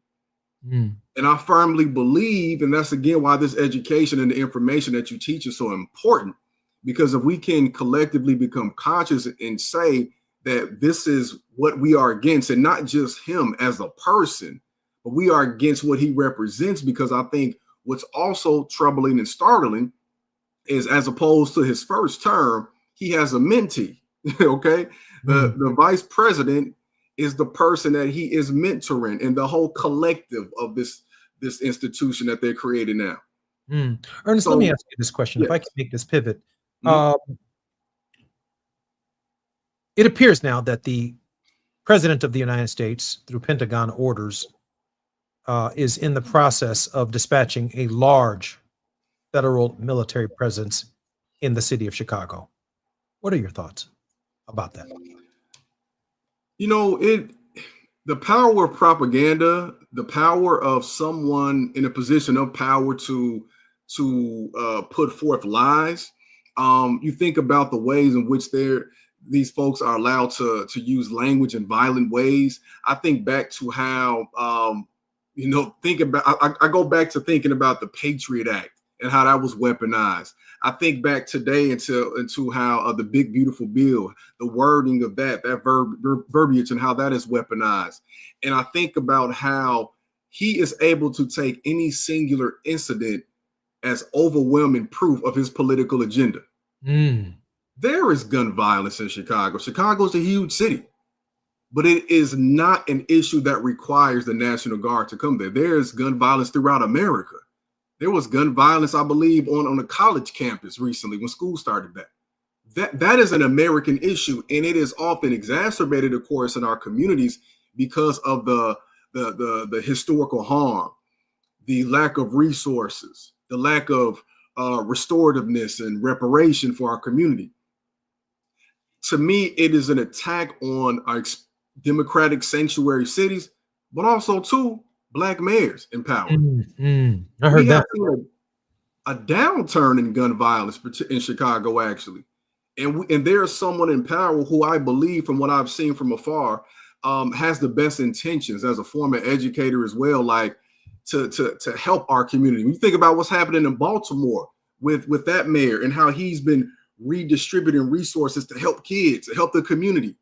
And I firmly believe, and that's again why this education and the information that you teach is so important, because if we can collectively become conscious and say that this is what we are against, and not just him as a person, but we are against what he represents, because I think what's also troubling and startling is, as opposed to his first term, he has a mentee. Okay. The vice president is the person that he is mentoring, and the whole collective of this institution that they're creating now. Ernest, let me ask you this question. Yes. If I can make this pivot. It appears now that the President of the United States, through Pentagon orders, is in the process of dispatching a large federal military presence in the city of Chicago. What are your thoughts about that? You know, the power of propaganda, the power of someone in a position of power to put forth lies. You think about the ways in which these folks are allowed to use language in violent ways. I think back to how, I go back to thinking about the Patriot Act and how that was weaponized. I think back today into how the Big Beautiful Bill, the wording of that verbiage and how that is weaponized. And I think about how he is able to take any singular incident as overwhelming proof of his political agenda. There is gun violence in Chicago. Chicago is a huge city, but it is not an issue that requires the National Guard to come there. There is gun violence throughout America. There was gun violence, I believe, on a college campus recently when school started back. That is an American issue, and it is often exacerbated, of course, in our communities because of the historical harm, the lack of resources, the lack of restorativeness and reparation for our community. To me, it is an attack on our democratic sanctuary cities, but also too Black mayors in power. I heard that. A downturn in gun violence in Chicago, actually. And there's someone in power who I believe, from what I've seen from afar, has the best intentions as a former educator as well, like to help our community. When you think about what's happening in Baltimore with that mayor and how he's been redistributing resources to help kids, to help the community.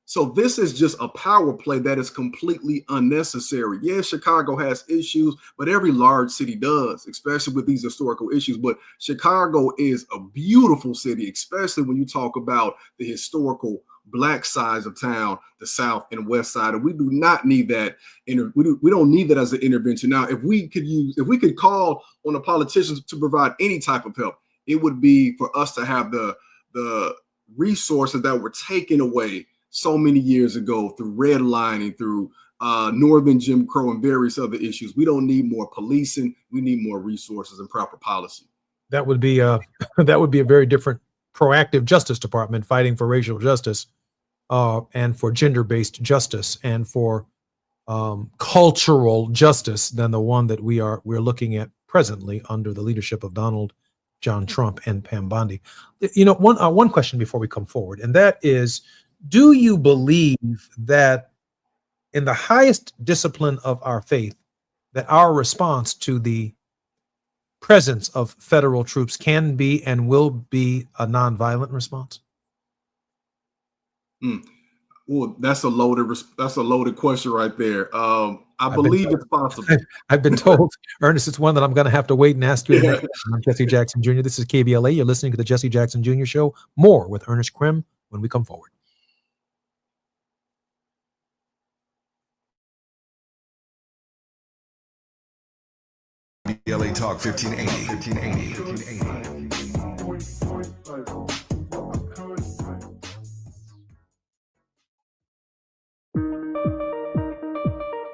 So this is just a power play that is completely unnecessary. Yes, Chicago has issues, but every large city does, especially with these historical issues. But Chicago is a beautiful city, especially when you talk about the historical Black sides of town, the South and West side. And we do not need that. We don't need that as an intervention. Now, if we could call on the politicians to provide any type of help, it would be for us to have the resources that were taken away so many years ago through redlining, through Northern Jim Crow and various other issues. We don't need more policing. We need more resources and proper policy. That would be a very different proactive Justice Department fighting for racial justice and for gender-based justice and for cultural justice than the one that we're looking at presently under the leadership of Donald John Trump and Pam Bondi. You know, one question before we come forward, and that is, do you believe that in the highest discipline of our faith, that our response to the presence of federal troops can be and will be a nonviolent response? Well, that's a loaded question right there. I believe it's possible. I've been told, Ernest, it's one that I'm going to have to wait and ask you. Yeah. I'm Jesse Jackson Jr. This is KBLA. You're listening to the Jesse Jackson Jr. Show. More with Ernest Krim when we come forward. LA Talk 1580.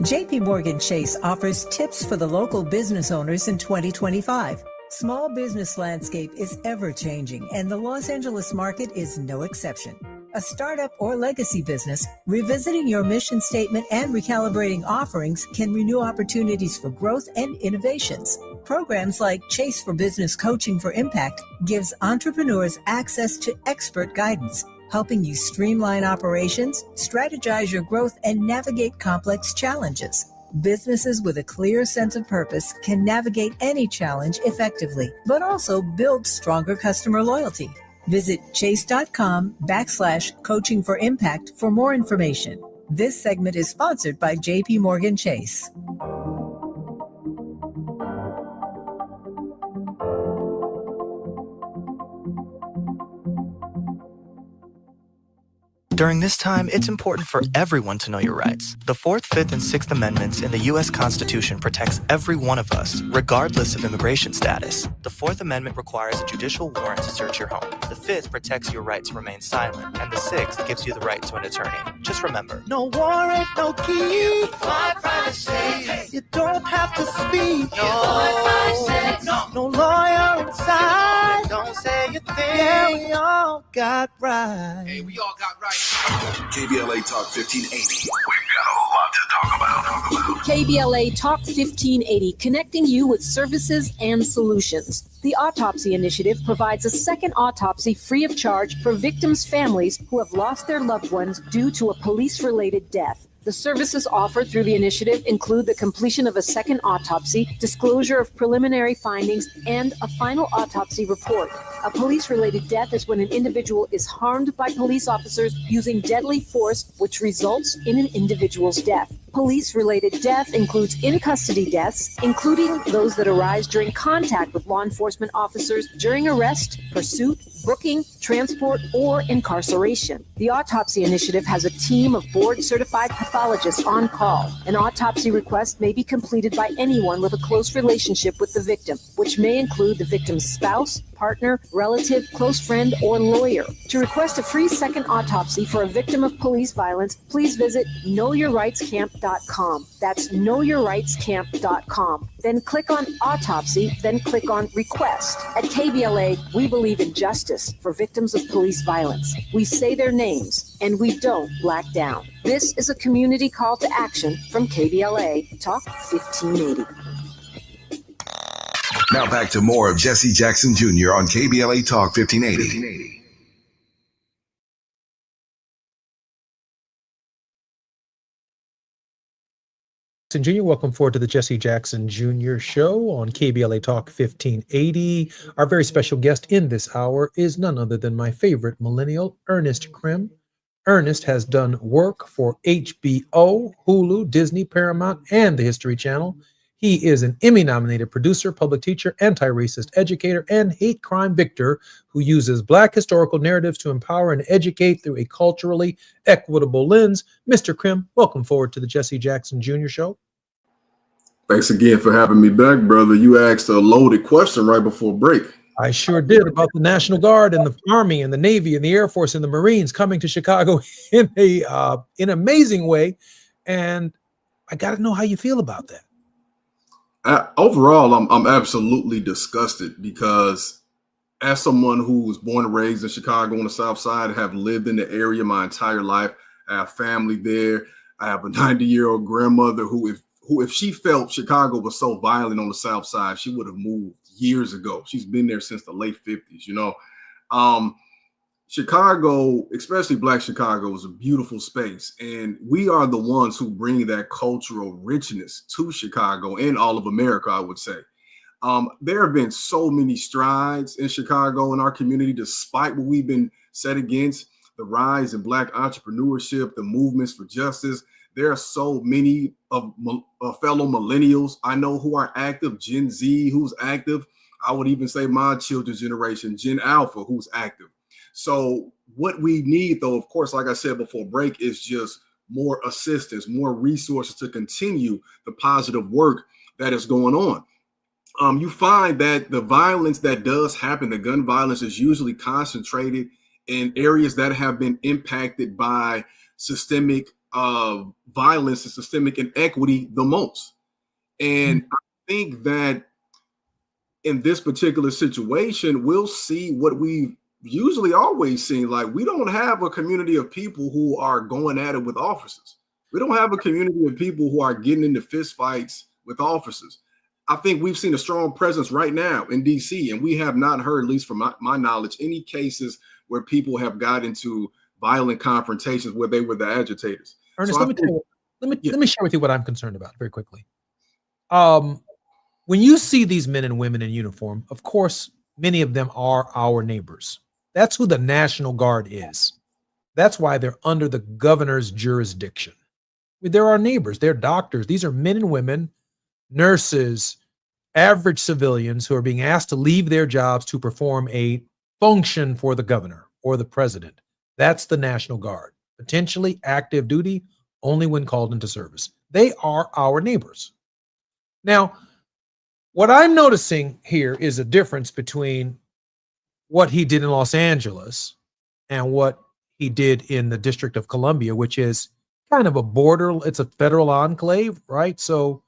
JP Morgan Chase offers tips for the local business owners in 2025. Small business landscape is ever changing, and the Los Angeles market is no exception. A startup or legacy business, revisiting your mission statement and recalibrating offerings can renew opportunities for growth and innovations. Programs like Chase for Business Coaching for Impact gives entrepreneurs access to expert guidance, helping you streamline operations, strategize your growth, and navigate complex challenges. Businesses with a clear sense of purpose can navigate any challenge effectively, but also build stronger customer loyalty. Visit chase.com/coaching for impact for more information. This segment is sponsored by JP Morgan Chase. During this time, it's important for everyone to know your rights. The 4th, 5th, and 6th Amendments in the U.S. Constitution protects every one of us, regardless of immigration status. The 4th Amendment requires a judicial warrant to search your home. The 5th protects your right to remain silent, and the 6th gives you the right to an attorney. Just remember, No warrant, no key. My privacy. You don't have to speak. No lawyer inside. Don't say a thing. Yeah, we all got rights. Hey, we all got rights. KBLA Talk 1580. We've got a lot to talk about. KBLA Talk 1580, connecting you with services and solutions. The Autopsy Initiative provides a second autopsy free of charge for victims' families who have lost their loved ones due to a police-related death. The services offered through the initiative include the completion of a second autopsy, disclosure of preliminary findings, and a final autopsy report. A police-related death is when an individual is harmed by police officers using deadly force, which results in an individual's death. Police-related death includes in-custody deaths, including those that arise during contact with law enforcement officers during arrest, pursuit, booking, transport, or incarceration. The Autopsy Initiative has a team of board-certified pathologists on call. An autopsy request may be completed by anyone with a close relationship with the victim, which may include the victim's spouse, partner, relative, close friend, or lawyer. To request a free second autopsy for a victim of police violence, please visit knowyourrightscamp.com. That's knowyourrightscamp.com. Then click on Autopsy, then click on Request. At KBLA, we believe in justice for victims of police violence. We say their names, and we don't black down. This is a community call to action from KBLA Talk 1580. Now back to more of Jesse Jackson Jr. on KBLA Talk 1580. Jr., welcome forward to the Jesse Jackson Jr. Show on KBLA Talk 1580. Our very special guest in this hour is none other than my favorite millennial, Ernest Krim. Ernest has done work for HBO, Hulu, Disney, Paramount, and the History Channel. He is an Emmy-nominated producer, public teacher, anti-racist educator, and hate crime victor who uses Black historical narratives to empower and educate through a culturally equitable lens. Mr. Krim, welcome forward to the Jesse Jackson Jr. Show. Thanks again for having me back, brother. You asked a loaded question right before break. I sure did, about the National Guard and the Army and the Navy and the Air Force and the Marines coming to Chicago in an amazing way. And I got to know how you feel about that. Overall, I'm absolutely disgusted because as someone who was born and raised in Chicago on the South Side, have lived in the area my entire life, I have family there. I have a 90-year-old grandmother who if she felt Chicago was so violent on the South Side, she would have moved years ago. She's been there since the late 50s, you know. Chicago, especially Black Chicago, is a beautiful space. And we are the ones who bring that cultural richness to Chicago and all of America, I would say. There have been so many strides in Chicago in our community, despite what we've been set against, the rise in Black entrepreneurship, the movements for justice. There are so many of fellow millennials I know who are active, Gen Z who's active. I would even say my children's generation, Gen Alpha, who's active. So what we need, though, of course, like I said before break, is just more assistance, more resources to continue the positive work that is going on. You find that the violence that does happen, the gun violence, is usually concentrated in areas that have been impacted by systemic violence and systemic inequity the most. And I think that in this particular situation, we'll see what we've usually always seen. Like, we don't have a community of people who are going at it with officers. We don't have a community of people who are getting into fist fights with officers. I think we've seen a strong presence right now in DC, and we have not heard, at least from my knowledge, any cases where people have got into violent confrontations where they were the agitators. Ernest, So let me share with you what I'm concerned about very quickly. When you see these men and women in uniform, of course, many of them are our neighbors. That's who the National Guard is. That's why they're under the governor's jurisdiction. They're our neighbors. They're doctors. These are men and women, nurses, average civilians who are being asked to leave their jobs to perform a function for the governor or the president. That's the National Guard. Potentially active duty only when called into service. They are our neighbors. Now, what I'm noticing here is a difference between what he did in Los Angeles and what he did in the District of Columbia, which is kind of a border, it's a federal enclave, right? So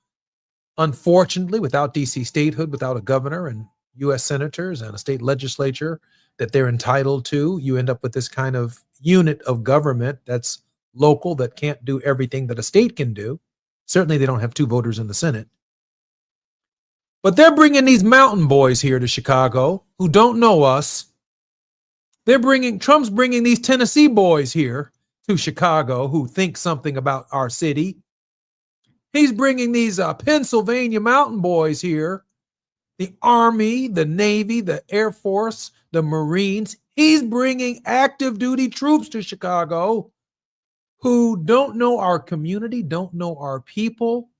unfortunately, without DC statehood, without a governor and U.S. senators and a state legislature that they're entitled to, you end up with this kind of unit of government that's local, that can't do everything that a state can do. Certainly, they don't have 2 voters in the Senate. But they're bringing these mountain boys here to Chicago who don't know us. Trump's bringing these Tennessee boys here to Chicago who think something about our city. He's bringing these Pennsylvania mountain boys here, the Army, the Navy, the Air Force, the Marines. He's bringing active duty troops to Chicago who don't know our community, don't know our people,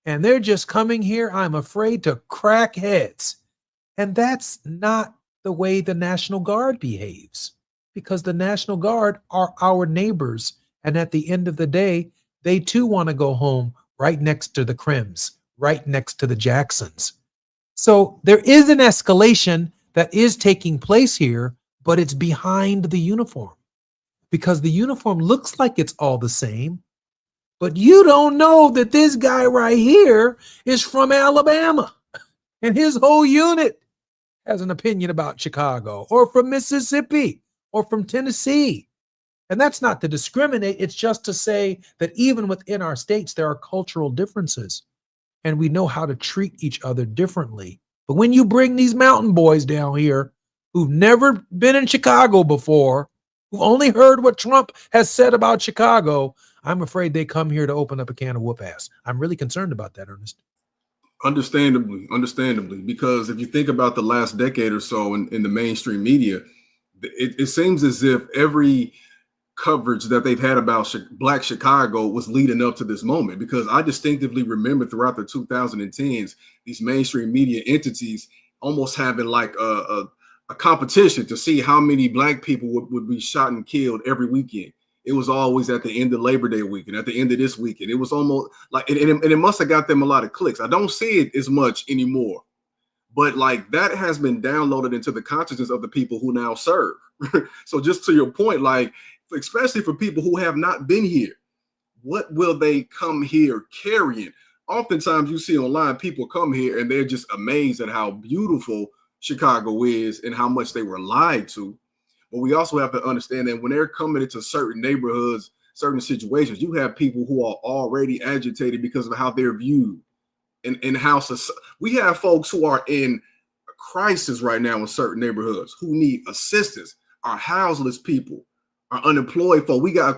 and they're just coming here, I'm afraid, to crack heads. And that's not the way the National Guard behaves, because the National Guard are our neighbors. And at the end of the day, they too want to go home right next to the Crims, right next to the Jacksons. So there is an escalation that is taking place here, but it's behind the uniform, because the uniform looks like it's all the same. But you don't know that this guy right here is from Alabama and his whole unit has an opinion about Chicago, or from Mississippi, or from Tennessee. And that's not to discriminate. It's just to say that even within our states, there are cultural differences and we know how to treat each other differently. But when you bring these mountain boys down here who've never been in Chicago before, who only heard what Trump has said about Chicago, I'm afraid they come here to open up a can of whoop ass. I'm really concerned about that, Ernest. Understandably, because if you think about the last decade or so in the mainstream media, it seems as if every coverage that they've had about Black Chicago was leading up to this moment. Because I distinctively remember throughout the 2010s, these mainstream media entities almost having like a competition to see how many Black people would be shot and killed every weekend. It was always at the end of Labor Day weekend, at the end of this weekend. It was almost like, and it must have got them a lot of clicks. I don't see it as much anymore, but like that has been downloaded into the consciousness of the people who now serve. So just to your point, like, especially for people who have not been here, what will they come here carrying? Oftentimes you see online, people come here and they're just amazed at how beautiful Chicago is and how much they were lied to. But we also have to understand that when they're coming into certain neighborhoods, certain situations, you have people who are already agitated because of how they're viewed and how we have folks who are in a crisis right now in certain neighborhoods who need assistance, our houseless people, our unemployed folk. We have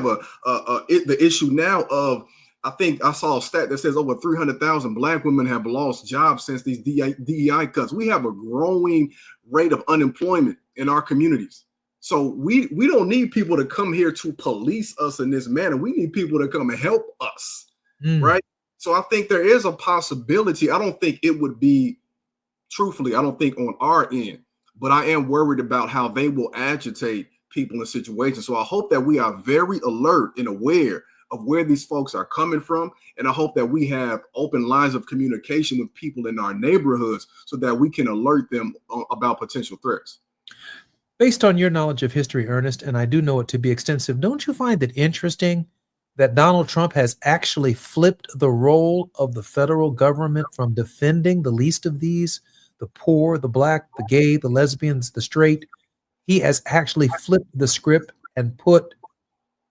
the issue now of, I think I saw a stat that says over 300,000 Black women have lost jobs since these DEI cuts. We have a growing rate of unemployment in our communities. So we don't need people to come here to police us in this manner. We need people to come and help us, right? So I think there is a possibility. I don't think it would be, truthfully, I don't think on our end, but I am worried about how they will agitate people in situations. So I hope that we are very alert and aware of where these folks are coming from. And I hope that we have open lines of communication with people in our neighborhoods so that we can alert them about potential threats. Based on your knowledge of history, Ernest, and I do know it to be extensive, don't you find it interesting that Donald Trump has actually flipped the role of the federal government from defending the least of these, the poor, the black, the gay, the lesbians, the straight. He has actually flipped the script and put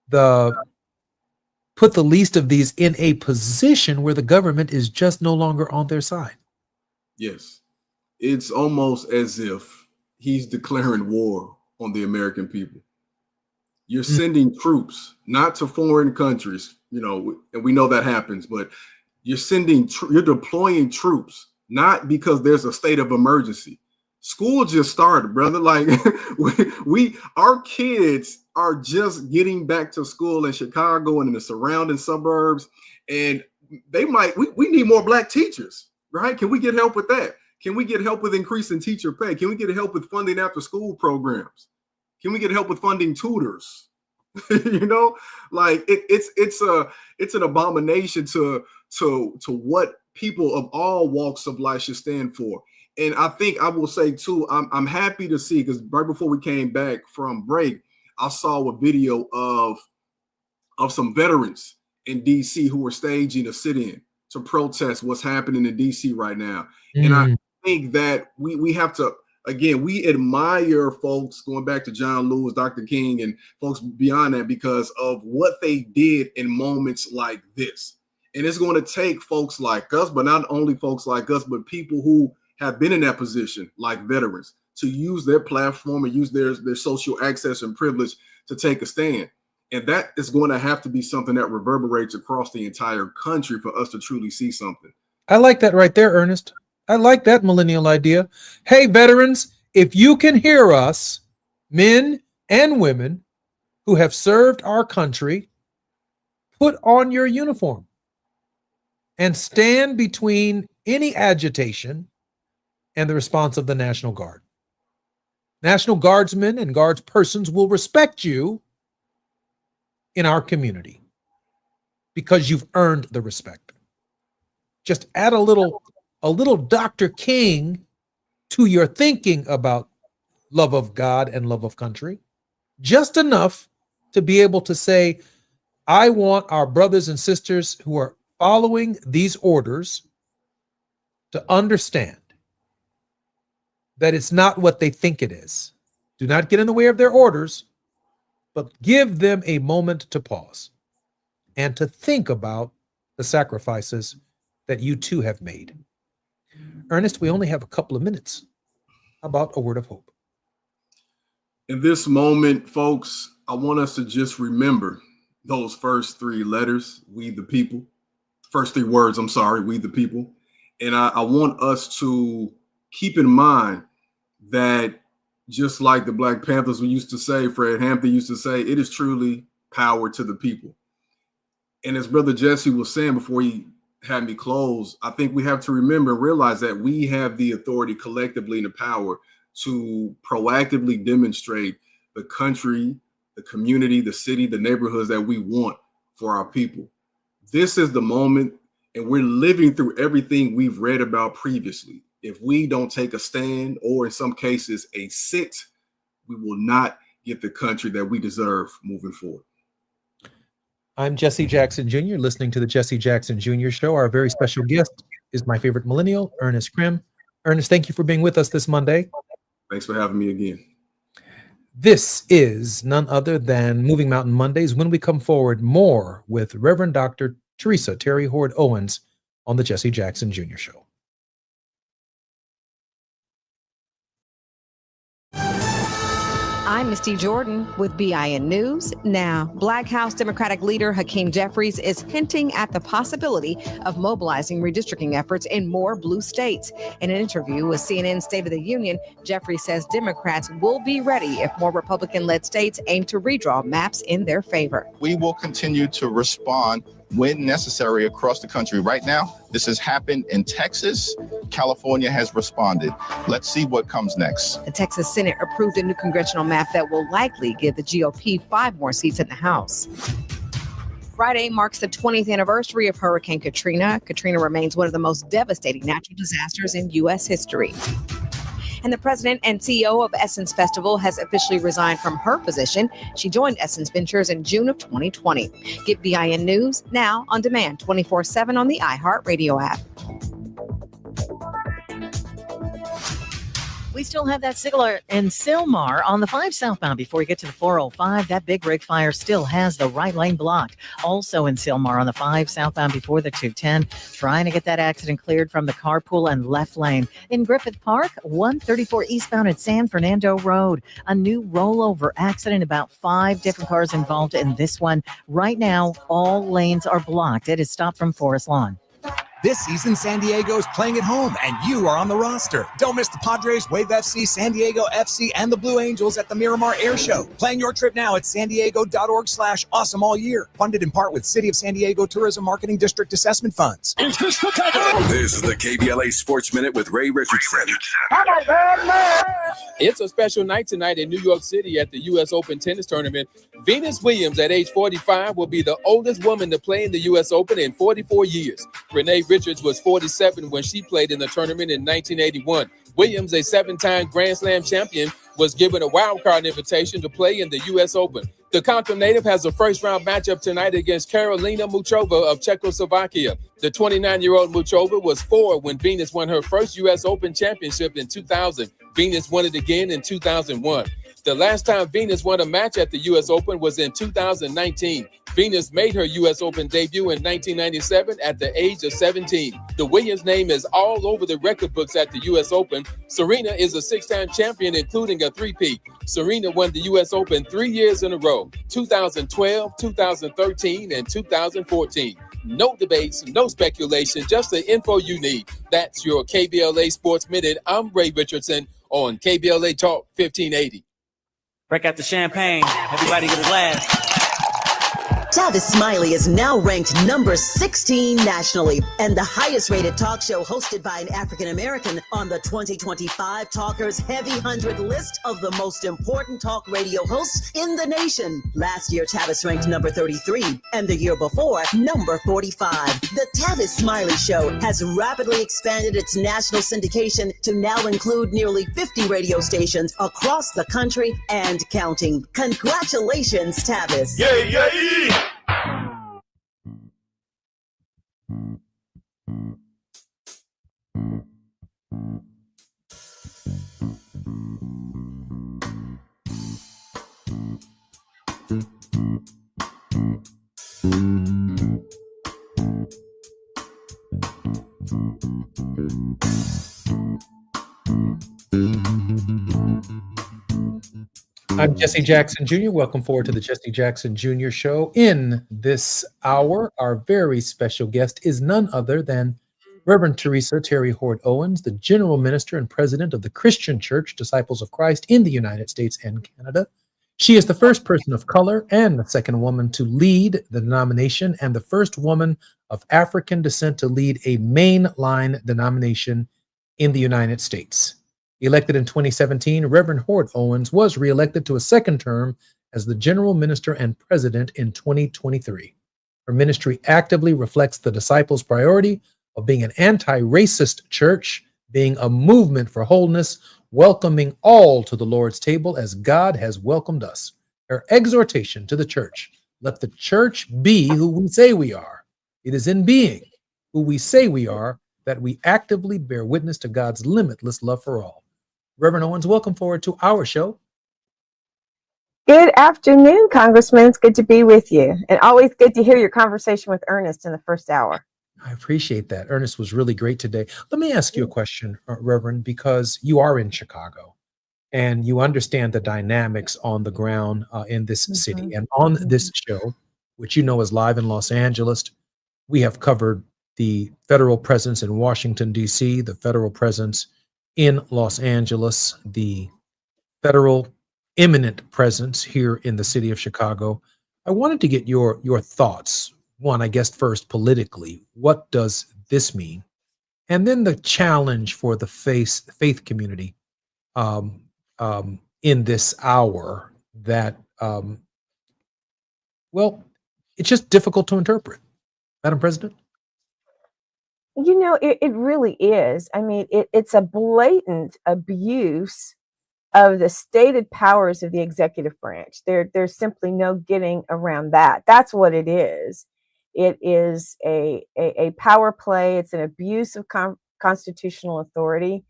the least of these in a position where the government is just no longer on their side. Yes. It's almost as if he's declaring war on the American people. You're sending troops, not to foreign countries, and we know that happens, but you're deploying troops, not because there's a state of emergency. School just started, brother. Like our kids are just getting back to school in Chicago and in the surrounding suburbs. And we need more black teachers, right? Can we get help with that? Can we get help with increasing teacher pay? Can we get help with funding after school programs? Can we get help with funding tutors? It's an abomination to what people of all walks of life should stand for. And I think I will say too, I'm happy to see, because right before we came back from break, I saw a video of some veterans in DC who were staging a sit-in to protest what's happening in DC right now. And I think that we have to, again, we admire folks going back to John Lewis, Dr. King, and folks beyond that because of what they did in moments like this. And it's going to take folks like us, but not only folks like us, but people who have been in that position, like veterans, to use their platform and use their social access and privilege to take a stand. And that is going to have to be something that reverberates across the entire country for us to truly see something. I like that right there, Ernest. I like that millennial idea. Hey, veterans, if you can hear us, men and women who have served our country, put on your uniform and stand between any agitation and the response of the National Guard. National Guardsmen and Guards persons will respect you in our community because you've earned the respect. Just add a little Dr. King to your thinking about love of God and love of country, just enough to be able to say, I want our brothers and sisters who are following these orders to understand that it's not what they think it is. Do not get in the way of their orders, but give them a moment to pause and to think about the sacrifices that you too have made. Ernest, we only have a couple of minutes. How about a word of hope? In this moment, folks, I want us to just remember those first three letters, we the people. First three words, we the people. And I want us to keep in mind that just like the Black Panthers we used to say, Fred Hampton used to say, it is truly power to the people. And as Brother Jesse was saying before he had me close, I think we have to remember and realize that we have the authority collectively and the power to proactively demonstrate the country, the community, the city, the neighborhoods that we want for our people. This is the moment, and we're living through everything we've read about previously. If we don't take a stand, or in some cases a sit, we will not get the country that we deserve moving forward. I'm Jesse Jackson Jr., listening to the Jesse Jackson Jr. Show. Our very special guest is my favorite millennial, Ernest Krim. Ernest, thank you for being with us this Monday. Thanks for having me again. This is none other than Moving Mountain Mondays. When we come forward, more with Reverend Dr. Teresa Terry Hord Owens on the Jesse Jackson Jr. Show. I'm Misty Jordan with BIN News. Now, Black House Democratic leader Hakeem Jeffries is hinting at the possibility of mobilizing redistricting efforts in more blue states. In an interview with CNN State of the Union, Jeffries says Democrats will be ready if more Republican-led states aim to redraw maps in their favor. We will continue to respond when necessary across the country. Right now, this has happened in Texas. California has responded. Let's see what comes next. The Texas Senate approved a new congressional map that will likely give the GOP 5 more seats in the House. Friday marks the 20th anniversary of Hurricane Katrina. Katrina remains one of the most devastating natural disasters in U.S. history. And the president and CEO of Essence Festival has officially resigned from her position. She joined Essence Ventures in June of 2020. Get BIN News now on demand 24/7 on the iHeartRadio app. We still have that Sigler and Silmar on the 5 southbound before you get to the 405. That big rig fire still has the right lane blocked. Also in Silmar on the 5 southbound before the 210, trying to get that accident cleared from the carpool and left lane. In Griffith Park, 134 eastbound at San Fernando Road. A new rollover accident, about 5 different cars involved in this one. Right now, all lanes are blocked. It is stopped from Forest Lawn. This season, San Diego's playing at home, and you are on the roster. Don't miss the Padres, Wave FC, San Diego FC, and the Blue Angels at the Miramar Air Show. Plan your trip now at sandiego.org/awesome all year. Funded in part with City of San Diego Tourism Marketing District Assessment Funds. This is the KBLA Sports Minute with Ray Richardson. It's a special night tonight in New York City at the U.S. Open tennis tournament. Venus Williams, at age 45, will be the oldest woman to play in the U.S. Open in 44 years. Renee Richards was 47 when she played in the tournament in 1981. Williams, a 7-time Grand Slam champion, was given a wildcard invitation to play in the U.S. Open. The Compton native has a first-round matchup tonight against Karolina Muchova of Czechoslovakia. The 29-year-old Muchova was 4 when Venus won her first U.S. Open championship in 2000. Venus won it again in 2001. The last time Venus won a match at the U.S. Open was in 2019. Venus made her U.S. Open debut in 1997 at the age of 17. The Williams name is all over the record books at the U.S. Open. Serena is a 6-time champion, including a 3-peat. Serena won the U.S. Open 3 years in a row, 2012, 2013, and 2014. No debates, no speculation, just the info you need. That's your KBLA Sports Minute. I'm Ray Richardson on KBLA Talk 1580. Break out the champagne. Everybody get a glass. Tavis Smiley is now ranked number 16 nationally and the highest rated talk show hosted by an African American on the 2025 Talkers Heavy 100 list of the most important talk radio hosts in the nation. Last year, Tavis ranked number 33 and the year before, number 45. The Tavis Smiley Show has rapidly expanded its national syndication to now include nearly 50 radio stations across the country and counting. Congratulations, Tavis. Yeah, yeah. I'm Jesse Jackson Jr. Welcome forward to the Jesse Jackson Jr. Show. In this hour, our very special guest is none other than Reverend Teresa Terry Hord Owens, the General Minister and President of the Christian Church Disciples of Christ in the United States and Canada. She is the first person of color and the second woman to lead the denomination and the first woman of African descent to lead a mainline denomination in the United States. Elected in 2017, Reverend Hord Owens was reelected to a second term as the General Minister and President in 2023. Her ministry actively reflects the disciples' priority of being an anti-racist church, being a movement for wholeness, welcoming all to the Lord's table as God has welcomed us. Her exhortation to the church, let the church be who we say we are. It is in being who we say we are that we actively bear witness to God's limitless love for all. Reverend Owens, welcome forward to our show. Good afternoon, Congressman. It's good to be with you. And always good to hear your conversation with Ernest in the first hour. I appreciate that. Ernest was really great today. Let me ask you a question, Reverend, because you are in Chicago and you understand the dynamics on the ground in this city. And on this show, which you know is live in Los Angeles, we have covered the federal presence in Washington, D.C., the federal presence in Los Angeles, the federal imminent presence here in the city of Chicago. I wanted to get your thoughts. One, I guess first politically, what does this mean? And then the challenge for the faith community in this hour that, well, it's just difficult to interpret. Madam President? You know, it really is. I mean, it's a blatant abuse of the stated powers of the executive branch. There's simply no getting around that. That's what it is. It is a power play. It's an abuse of constitutional authority.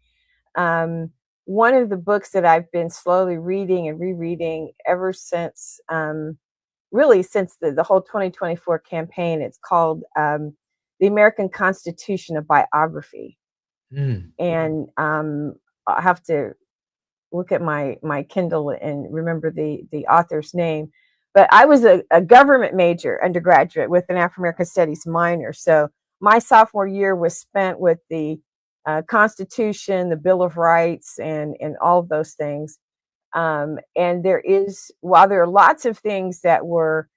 one of the books that I've been slowly reading and rereading ever since, really since the whole 2024 campaign. It's called The American Constitution, a Biography. And I'll have to look at my Kindle and remember the author's name. But I was a government major undergraduate with an African-American Studies minor. So my sophomore year was spent with the Constitution, the Bill of Rights, and all of those things. And while there are lots of things that were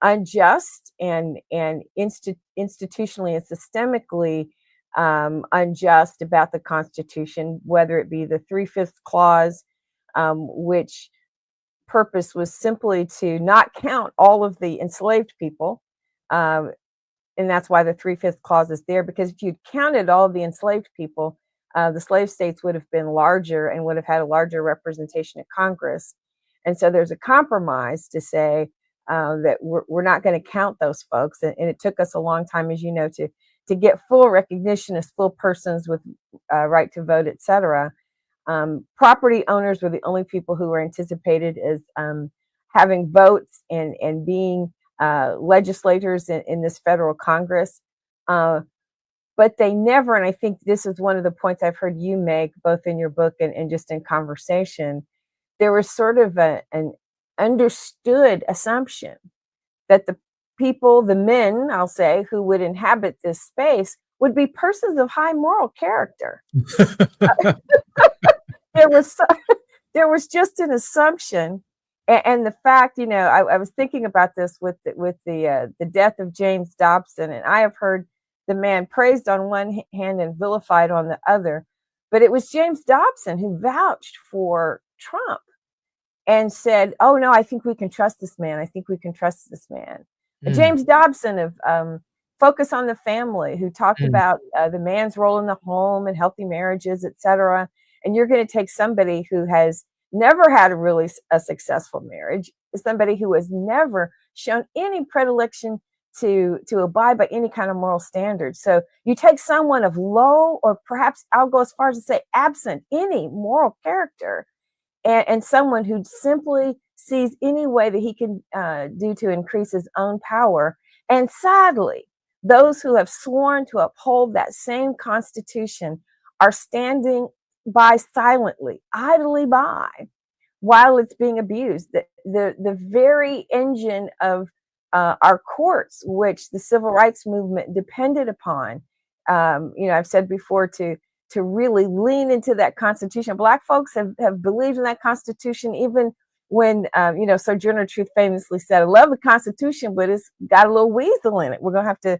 unjust and institutionally and systemically unjust about the Constitution, whether it be the 3/5 clause, which purpose was simply to not count all of the enslaved people. And that's why the 3/5 clause is there, because if you'd counted all of the enslaved people, the slave states would have been larger and would have had a larger representation in Congress. And so there's a compromise to say that we're not going to count those folks. And it took us a long time, as you know, to get full recognition as full persons with right to vote, et cetera. Property owners were the only people who were anticipated as having votes and being legislators in this federal Congress. But they never, and I think this is one of the points I've heard you make, both in your book and just in conversation, there was sort of an understood assumption that the people, the men, I'll say, who would inhabit this space would be persons of high moral character. There was just an assumption. And the fact, I was thinking about this with the death of James Dobson, and I have heard the man praised on one hand and vilified on the other. But it was James Dobson who vouched for Trump and said, "Oh no, I think we can trust this man. I think we can trust this man." James Dobson of Focus on the Family, who talked about the man's role in the home and healthy marriages, et cetera. And you're going to take somebody who has never had a successful marriage, somebody who has never shown any predilection to abide by any kind of moral standards. So you take someone of low, or perhaps I'll go as far as to say absent any moral character, and someone who simply sees any way that he can do to increase his own power. And sadly, those who have sworn to uphold that same Constitution are standing by silently, idly by, while it's being abused. The very engine of our courts, which the civil rights movement depended upon, I've said before, to really lean into that Constitution. Black folks have believed in that Constitution even when, Sojourner Truth famously said, "I love the Constitution, but it's got a little weasel in it. We're gonna have to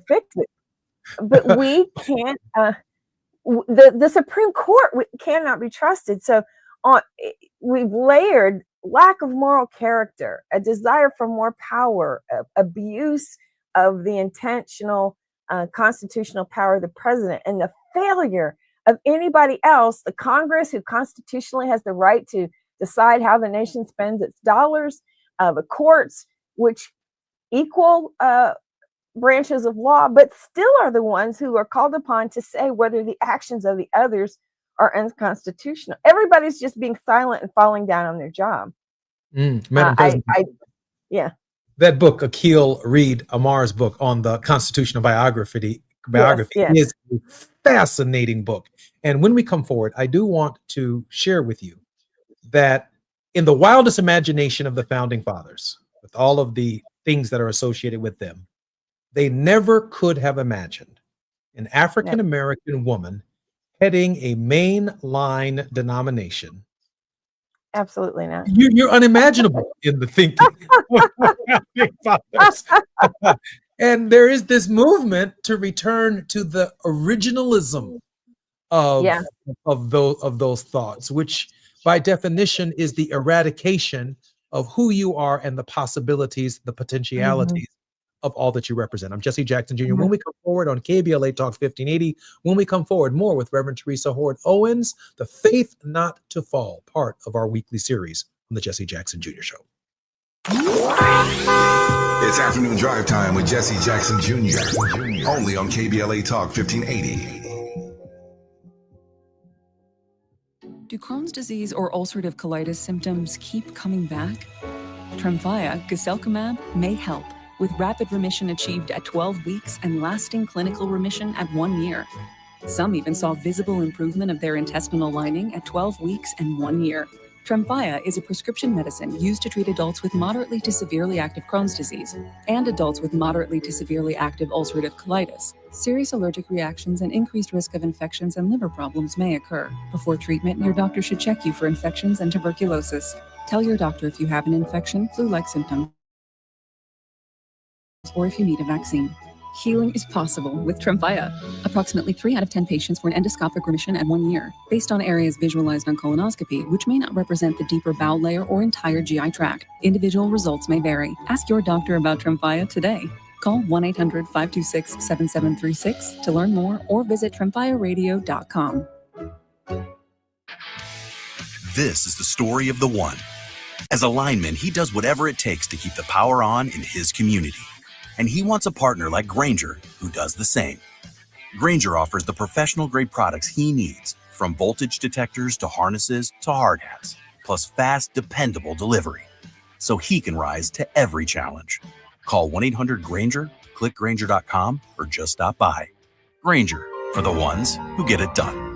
fix it." But we can't. The Supreme Court cannot be trusted. So we've layered lack of moral character, a desire for more power, abuse of the intentional constitutional power of the president, and the failure of anybody else, the Congress, who constitutionally has the right to decide how the nation spends its dollars, the courts, which equal branches of law, but still are the ones who are called upon to say whether the actions of the others are unconstitutional. Everybody's just being silent and falling down on their job. Madam President, yeah. That book, Akil Reed Amar's book on the constitutional biography Yes. is a fascinating book. And when we come forward, I do want to share with you that in the wildest imagination of the founding fathers, with all of the things that are associated with them, they never could have imagined an African-American woman heading a mainline denomination. Absolutely not. You're unimaginable in the thinking of founding fathers. And there is this movement to return to the originalism of those thoughts, which by definition is the eradication of who you are and the possibilities, the potentialities of all that you represent. I'm Jesse Jackson Jr. When we come forward on KBLA Talk 1580, when we come forward, more with Reverend Teresa Hord Owens, The Faith Not to Fall, part of our weekly series on the Jesse Jackson Jr. Show. It's afternoon drive time with Jesse Jackson Jr. Only on KBLA Talk 1580. Do Crohn's disease or ulcerative colitis symptoms keep coming back? Tremfya, guselkumab, may help, with rapid remission achieved at 12 weeks and lasting clinical remission at 1 year. Some even saw visible improvement of their intestinal lining at 12 weeks and 1 year. Tremfya is a prescription medicine used to treat adults with moderately to severely active Crohn's disease and adults with moderately to severely active ulcerative colitis. Serious allergic reactions and increased risk of infections and liver problems may occur. Before treatment, your doctor should check you for infections and tuberculosis. Tell your doctor if you have an infection, flu-like symptoms, or if you need a vaccine. Healing is possible with Tremfya. Approximately 3 out of 10 patients for an endoscopic remission at 1 year, based on areas visualized on colonoscopy, which may not represent the deeper bowel layer or entire GI tract. Individual results may vary. Ask your doctor about Tremfya today. Call 1-800-526-7736 to learn more or visit tremfyaradio.com. This is the story of the one. As a lineman, he does whatever it takes to keep the power on in his community. And he wants a partner like Grainger who does the same. Grainger offers the professional-grade products he needs, from voltage detectors to harnesses to hard hats, plus fast, dependable delivery, so he can rise to every challenge. Call 1-800-GRAINGER, click Grainger.com, or just stop by. Grainger, for the ones who get it done.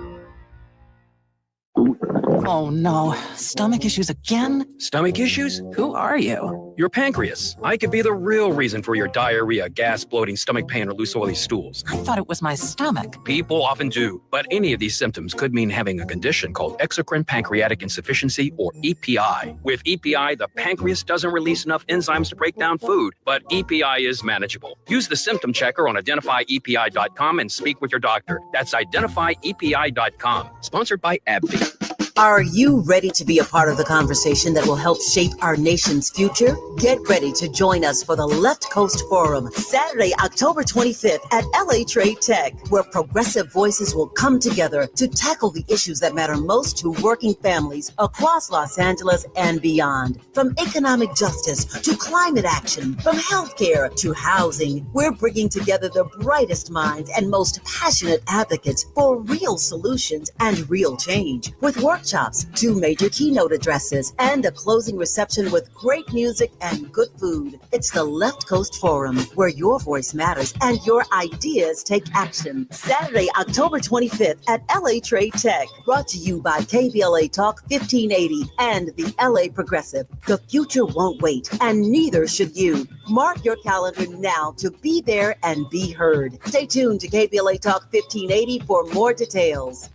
Oh no, stomach issues again? Stomach issues? Who are you? Your pancreas. I could be the real reason for your diarrhea, gas, bloating, stomach pain, or loose oily stools. I thought it was my stomach. People often do, but any of these symptoms could mean having a condition called exocrine pancreatic insufficiency, or EPI. With EPI, the pancreas doesn't release enough enzymes to break down food, but EPI is manageable. Use the symptom checker on identifyepi.com and speak with your doctor. That's identifyepi.com. Sponsored by AbbVie. Are you ready to be a part of the conversation that will help shape our nation's future? Get ready to join us for the Left Coast Forum, Saturday, October 25th at LA Trade Tech, where progressive voices will come together to tackle the issues that matter most to working families across Los Angeles and beyond. From economic justice to climate action, from healthcare to housing, we're bringing together the brightest minds and most passionate advocates for real solutions and real change. With workshops, 2 major keynote addresses, and a closing reception with great music and good food. It's the Left Coast Forum, where your voice matters and your ideas take action. Saturday, October 25th at LA Trade Tech. Brought to you by KBLA Talk 1580 and the LA Progressive. The future won't wait, and neither should you. Mark your calendar now to be there and be heard. Stay tuned to KBLA Talk 1580 for more details.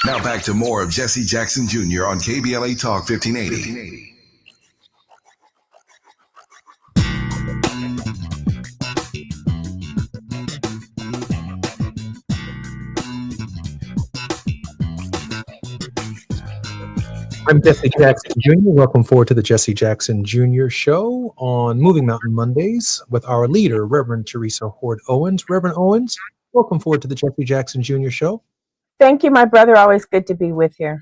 Now back to more of Jesse Jackson Jr. on KBLA Talk 1580. I'm Jesse Jackson Jr. Welcome forward to the Jesse Jackson Jr. Show on Moving Mountain Mondays with our leader, Reverend Teresa Hoard Owens. Reverend Owens, welcome forward to the Jesse Jackson Jr. Show. Thank you, my brother. Always good to be with you.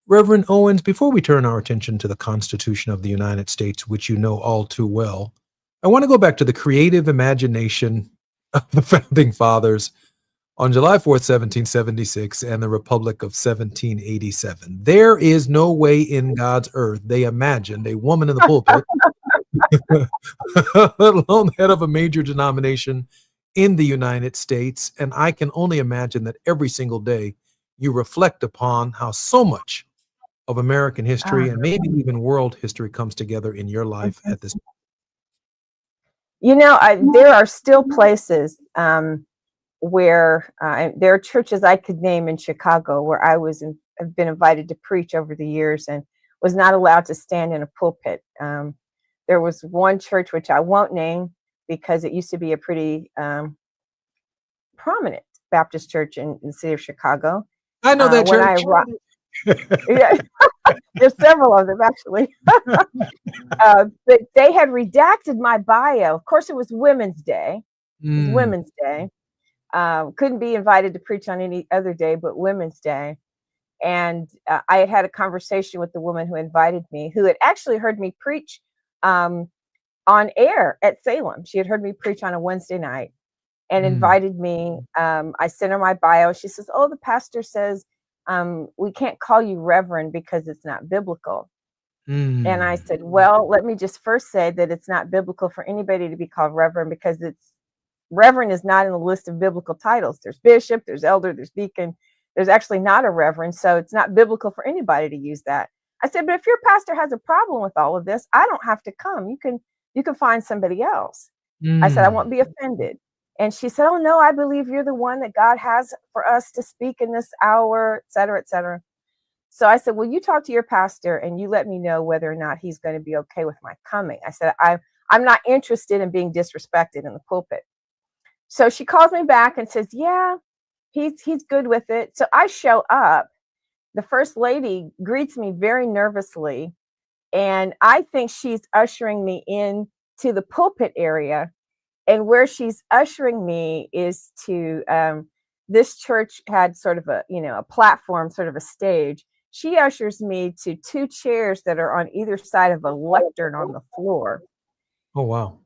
Reverend Owens, before we turn our attention to the Constitution of the United States, which you know all too well, I want to go back to the creative imagination of the Founding Fathers on July 4th, 1776, and the Republic of 1787. There is no way in God's earth they imagined a woman in the pulpit, let alone head of a major denomination in the United States. And I can only imagine that every single day you reflect upon how so much of American history and maybe even world history comes together in your life at this point. You know, there are still places where there are churches I could name in Chicago where have been invited to preach over the years and was not allowed to stand in a pulpit. There was one church which I won't name because it used to be a pretty prominent Baptist church in the city of Chicago. I know that church. Yeah, there's several of them actually. But they had redacted my bio. Of course, it was Women's Day. It was Women's Day. Couldn't be invited to preach on any other day but Women's Day. And I had had a conversation with the woman who invited me, who had actually heard me preach on air at Salem. She had heard me preach on a Wednesday night. and invited me. I sent her my bio. She says, "Oh, the pastor says we can't call you Reverend because it's not biblical." And I said, "Well, let me just first say that it's not biblical for anybody to be called Reverend, because Reverend is not in the list of biblical titles. There's bishop, there's elder, there's deacon. There's actually not a reverend, so it's not biblical for anybody to use that." I said, "But if your pastor has a problem with all of this, I don't have to come. You can find somebody else." I said, "I won't be offended." And she said, "Oh no, I believe you're the one that God has for us to speak in this hour, et cetera, et cetera." So I said, "Well, you talk to your pastor and you let me know whether or not he's going to be okay with my coming." I said, I'm not interested in being disrespected in the pulpit." So she calls me back and says, "Yeah, he's good with it." So I show up. The first lady greets me very nervously, and I think she's ushering me in to the pulpit area. And where she's ushering me is to this church had sort of a platform, sort of a stage. She ushers me to two chairs that are on either side of a lectern on the floor. Oh, wow.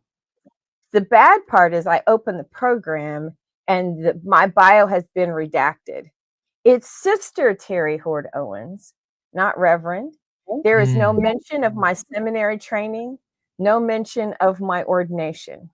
The bad part is I open the program and my bio has been redacted. It's Sister Terry Hoard Owens, not Reverend. There is no mention of my seminary training, no mention of my ordination,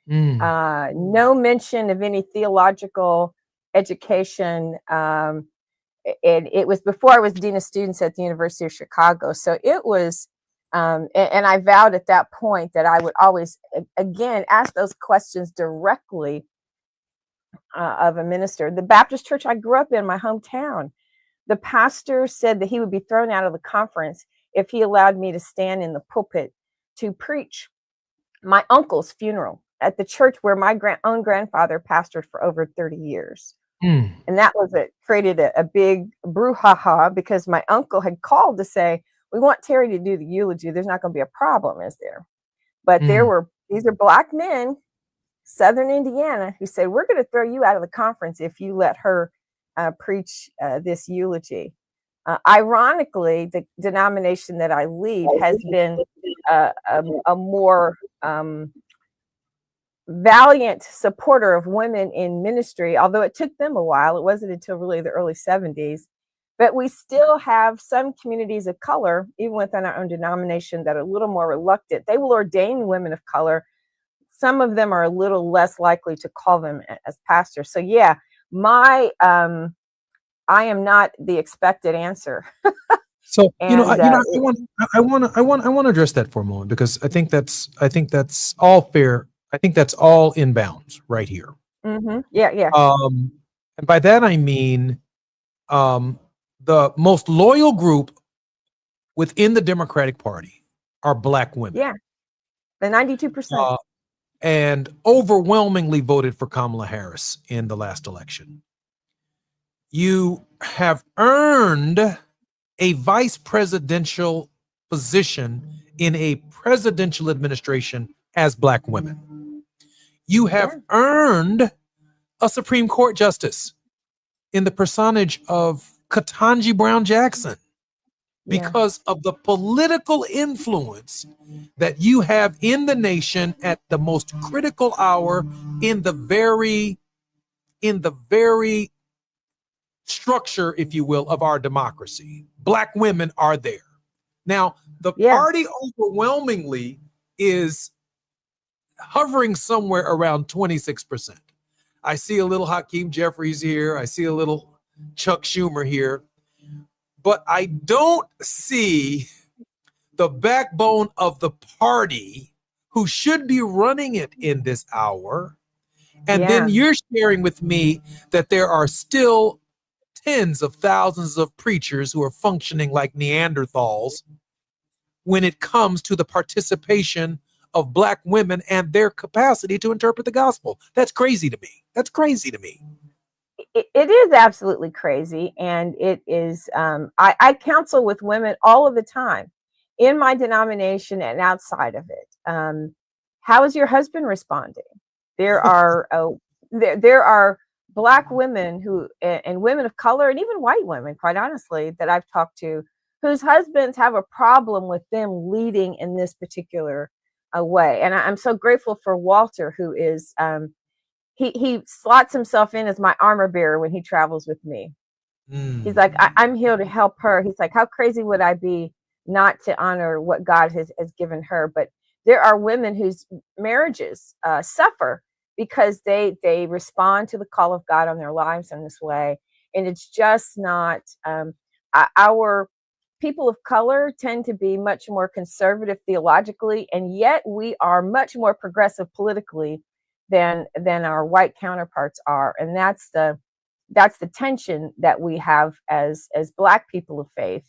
no mention of any theological education. And it was before I was Dean of Students at the University of Chicago. So it was, and I vowed at that point that I would always, again, ask those questions directly of a minister. The Baptist church I grew up in, my hometown, the pastor said that he would be thrown out of the conference if he allowed me to stand in the pulpit to preach my uncle's funeral at the church where my own grandfather pastored for over 30 years. And that was created a big brouhaha because my uncle had called to say, "We want Terry to do the eulogy. There's not going to be a problem, is there?" But these are Black men, Southern Indiana, who said, "We're going to throw you out of the conference if you let her preach this eulogy." Ironically, the denomination that I lead has been a more valiant supporter of women in ministry, although it took them a while. It wasn't until really the early 70s. But we still have some communities of color, even within our own denomination, that are a little more reluctant. They will ordain women of color. Some of them are a little less likely to call them as pastors. So yeah, I am not the expected answer. So I want to address that for a moment, because I think that's all fair. I think that's all in bounds right here. Yeah. And by that I mean the most loyal group within the Democratic Party are Black women. Yeah, the 92%. And overwhelmingly voted for Kamala Harris in the last election. You have earned a vice presidential position in a presidential administration as Black women. You have earned a Supreme Court justice in the personage of Ketanji Brown Jackson because of the political influence that you have in the nation at the most critical hour in the very structure, if you will, of our democracy. Black women are there. Now, the party overwhelmingly is hovering somewhere around 26%. I see a little Hakeem Jeffries here. I see a little Chuck Schumer here. But I don't see the backbone of the party who should be running it in this hour. And then you're sharing with me that there are still tens of thousands of preachers who are functioning like Neanderthals when it comes to the participation of Black women and their capacity to interpret the gospel. That's crazy to me. That's crazy to me. It is absolutely crazy. And it is, I counsel with women all of the time in my denomination and outside of it. How is your husband responding? There are, there are Black women who, and women of color, and even white women, quite honestly, that I've talked to, whose husbands have a problem with them leading in this particular way. And I'm so grateful for Walter, who is, he slots himself in as my armor bearer when he travels with me. He's like, I'm here to help her. He's like, how crazy would I be not to honor what God has given her? But there are women whose marriages suffer because they respond to the call of God on their lives in this way. And it's just not, our people of color tend to be much more conservative theologically, and yet we are much more progressive politically than our white counterparts are. And that's the tension that we have as Black people of faith.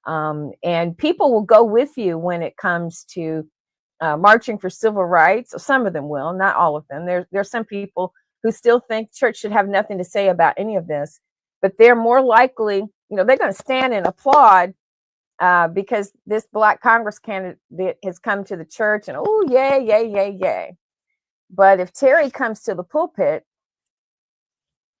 And people will go with you when it comes to marching for civil rights. Some of them will, not all of them. There's some people who still think church should have nothing to say about any of this, but they're more likely, they're going to stand and applaud because this Black Congress candidate has come to the church and, oh, yay, yay, yay, yay. But if Terry comes to the pulpit,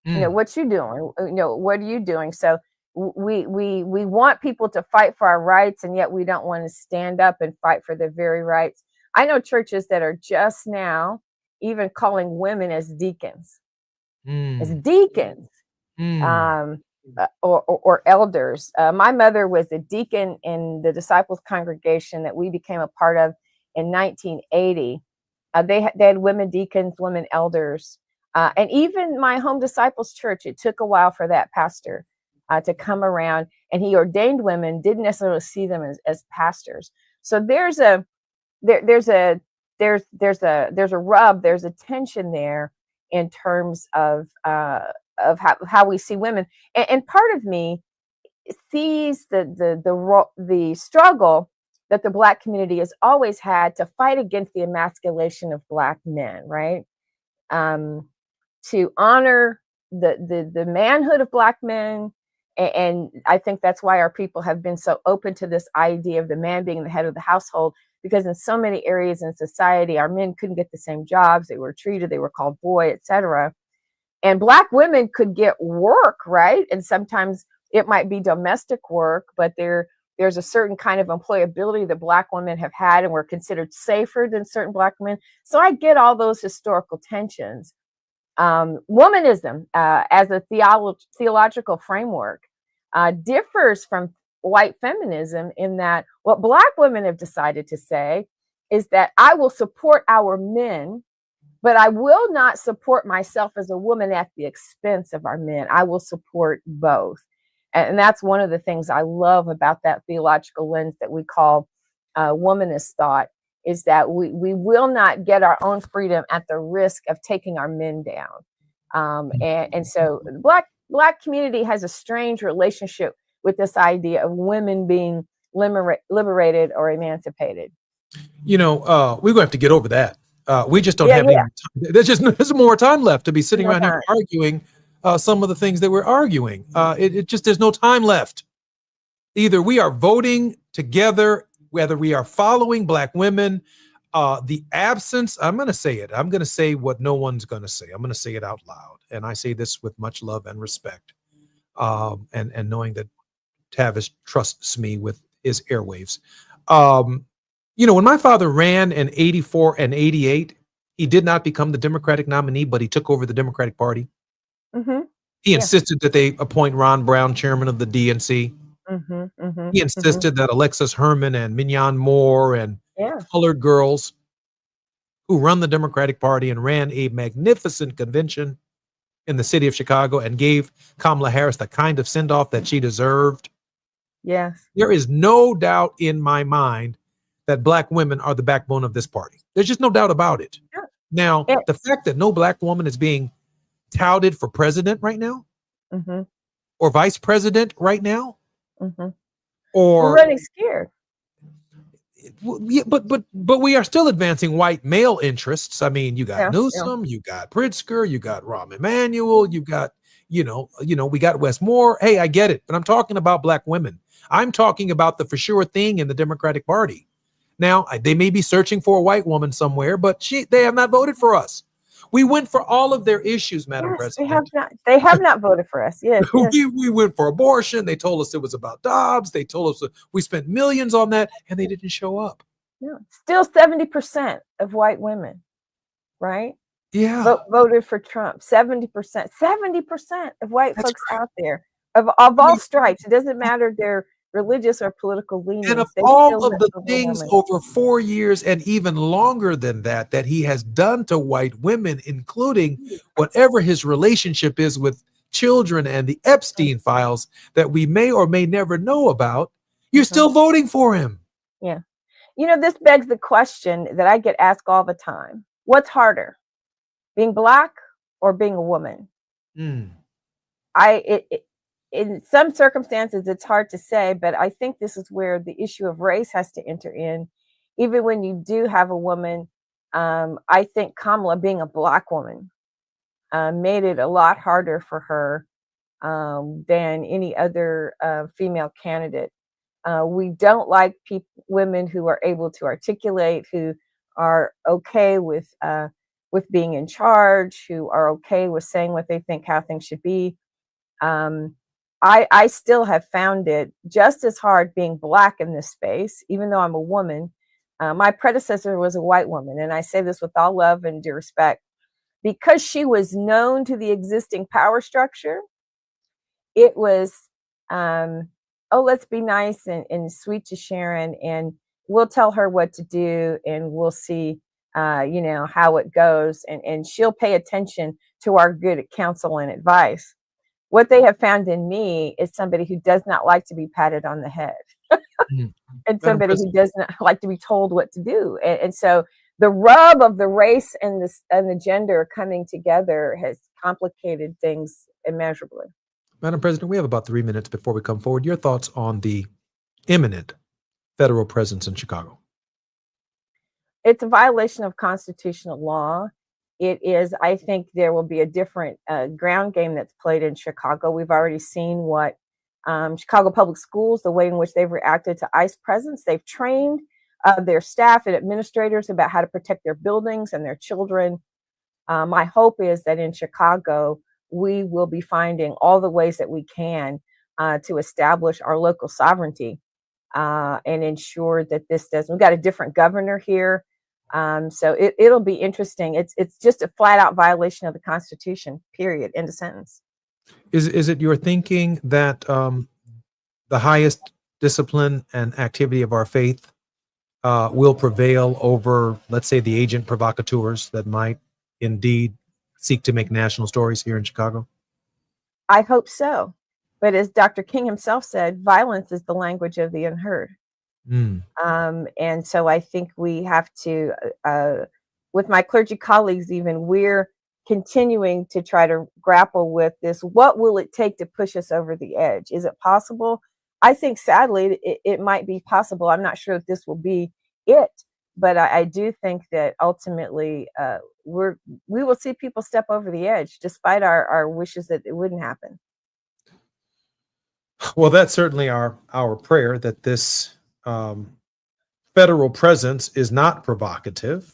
what you doing? What are you doing? So we want people to fight for our rights, and yet we don't want to stand up and fight for their very rights. I know churches that are just now even calling women as deacons, or elders. My mother was a deacon in the Disciples congregation that we became a part of in 1980. They had women deacons, women elders. And even my home disciples church, it took a while for that pastor to come around, and he ordained women, didn't necessarily see them as pastors. So there's a rub, there's a tension there in terms of how we see women. And part of me sees the struggle that the Black community has always had to fight against the emasculation of Black men, right? To honor the manhood of Black men. And I think that's why our people have been so open to this idea of the man being the head of the household, because in so many areas in society, our men couldn't get the same jobs. They were treated, they were called boy, etc. And Black women could get work, right? And sometimes it might be domestic work, but there's a certain kind of employability that Black women have had and were considered safer than certain Black men. So I get all those historical tensions. Womanism as a theological framework differs from white feminism in that what Black women have decided to say is that I will support our men, but I will not support myself as a woman at the expense of our men. I will support both. And that's one of the things I love about that theological lens that we call womanist thought, is that we will not get our own freedom at the risk of taking our men down. And so the Black community has a strange relationship with this idea of women being liberated or emancipated. We're going to have to get over that. We just don't have any time. There's more time left to be sitting around here arguing some of the things that we're arguing. There's no time left. Either we are voting together, whether we are following Black women, the absence, I'm going to say it. I'm going to say what no one's going to say. I'm going to say it out loud. And I say this with much love and respect. And knowing that Tavis trusts me with his airwaves. When my father ran in 84 and 88, he did not become the Democratic nominee, but he took over the Democratic Party. He insisted that they appoint Ron Brown chairman of the DNC. He insisted that Alexis Herman and Mignon Moore and colored girls who run the Democratic Party and ran a magnificent convention in the city of Chicago and gave Kamala Harris the kind of send-off that she deserved. Yes. There is no doubt in my mind that Black women are the backbone of this party. There's just no doubt about it. Yeah. Now, the fact that no Black woman is being touted for president right now, or vice president right now, or we're running scared. Yeah, but we are still advancing white male interests. I mean, you got Newsom, you got Pritzker, you got Rahm Emanuel, you got we got Wes Moore. Hey, I get it, but I'm talking about Black women. I'm talking about the for sure thing in the Democratic Party. Now, they may be searching for a white woman somewhere, but they have not voted for us. We went for all of their issues, Madam President. They have not voted for us. Yes. We went for abortion. They told us it was about Dobbs. They told us we spent millions on that, and they didn't show up. No. Still 70% of white women, right? voted for Trump. 70% of white folks out there of all stripes. It doesn't matter their religious or political leanings. And of they all still of the vote things women. over 4 years and even longer than that he has done to white women, including whatever his relationship is with children and the Epstein files that we may or may never know about, you're still voting for him. Yeah. This begs the question that I get asked all the time. What's harder, being Black or being a woman? In some circumstances, it's hard to say, but I think this is where the issue of race has to enter in. Even when you do have a woman, I think Kamala, being a Black woman, made it a lot harder for her than any other female candidate. We don't like women who are able to articulate, who are okay with being in charge, who are okay with saying what they think, how things should be. I still have found it just as hard being Black in this space, even though I'm a woman. My predecessor was a white woman, and I say this with all love and due respect. Because she was known to the existing power structure, it was, let's be nice and sweet to Sharon, and we'll tell her what to do, and we'll see, how it goes, and she'll pay attention to our good counsel and advice. What they have found in me is somebody who does not like to be patted on the head, and somebody who does not like to be told what to do. And so the rub of the race and the gender coming together has complicated things immeasurably. Madam President, we have about 3 minutes before we come forward. Your thoughts on the imminent federal presence in Chicago? It's a violation of constitutional law. It is, I think there will be a different ground game that's played in Chicago. We've already seen what Chicago Public Schools, the way in which they've reacted to ICE presence. They've trained their staff and administrators about how to protect their buildings and their children. My hope is that in Chicago, we will be finding all the ways that we can to establish our local sovereignty and ensure that this doesn't. We've got a different governor here. So it'll be interesting. It's just a flat out violation of the Constitution, period, end of sentence. Is it your thinking that the highest discipline and activity of our faith will prevail over, let's say, the agent provocateurs that might indeed seek to make national stories here in Chicago? I hope so. But as Dr. King himself said, violence is the language of the unheard. And so I think we have to, with my clergy colleagues even, we're continuing to try to grapple with this. What will it take to push us over the edge? Is it possible? I think sadly it might be possible. I'm not sure if this will be it, but I do think that ultimately we will see people step over the edge despite our wishes that it wouldn't happen. Well, that's certainly our prayer, that this federal presence is not provocative,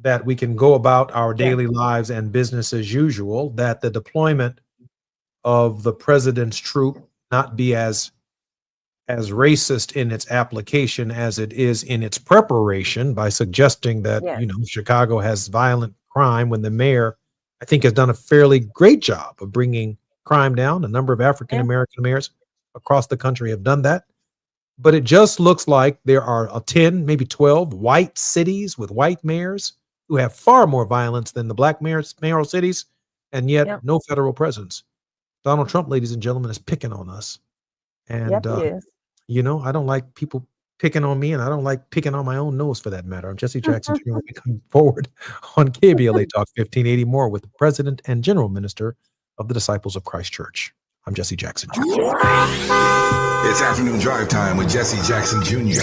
that we can go about our daily lives and business as usual, that the deployment of the president's troop not be as racist in its application as it is in its preparation, by suggesting that, Chicago has violent crime, when the mayor, I think, has done a fairly great job of bringing crime down. A number of African-American mayors across the country have done that. But it just looks like there are 10, maybe 12 white cities with white mayors who have far more violence than the Black mayoral cities, and yet no federal presence. Donald Trump, ladies and gentlemen, is picking on us. And, he is. I don't like people picking on me, and I don't like picking on my own nose for that matter. I'm Jesse Jackson Jr. We'll be coming forward on KBLA Talk 1580 more with the President and General Minister of the Disciples of Christ Church. I'm Jesse Jackson Jr. It's afternoon drive time with Jesse Jackson Jr.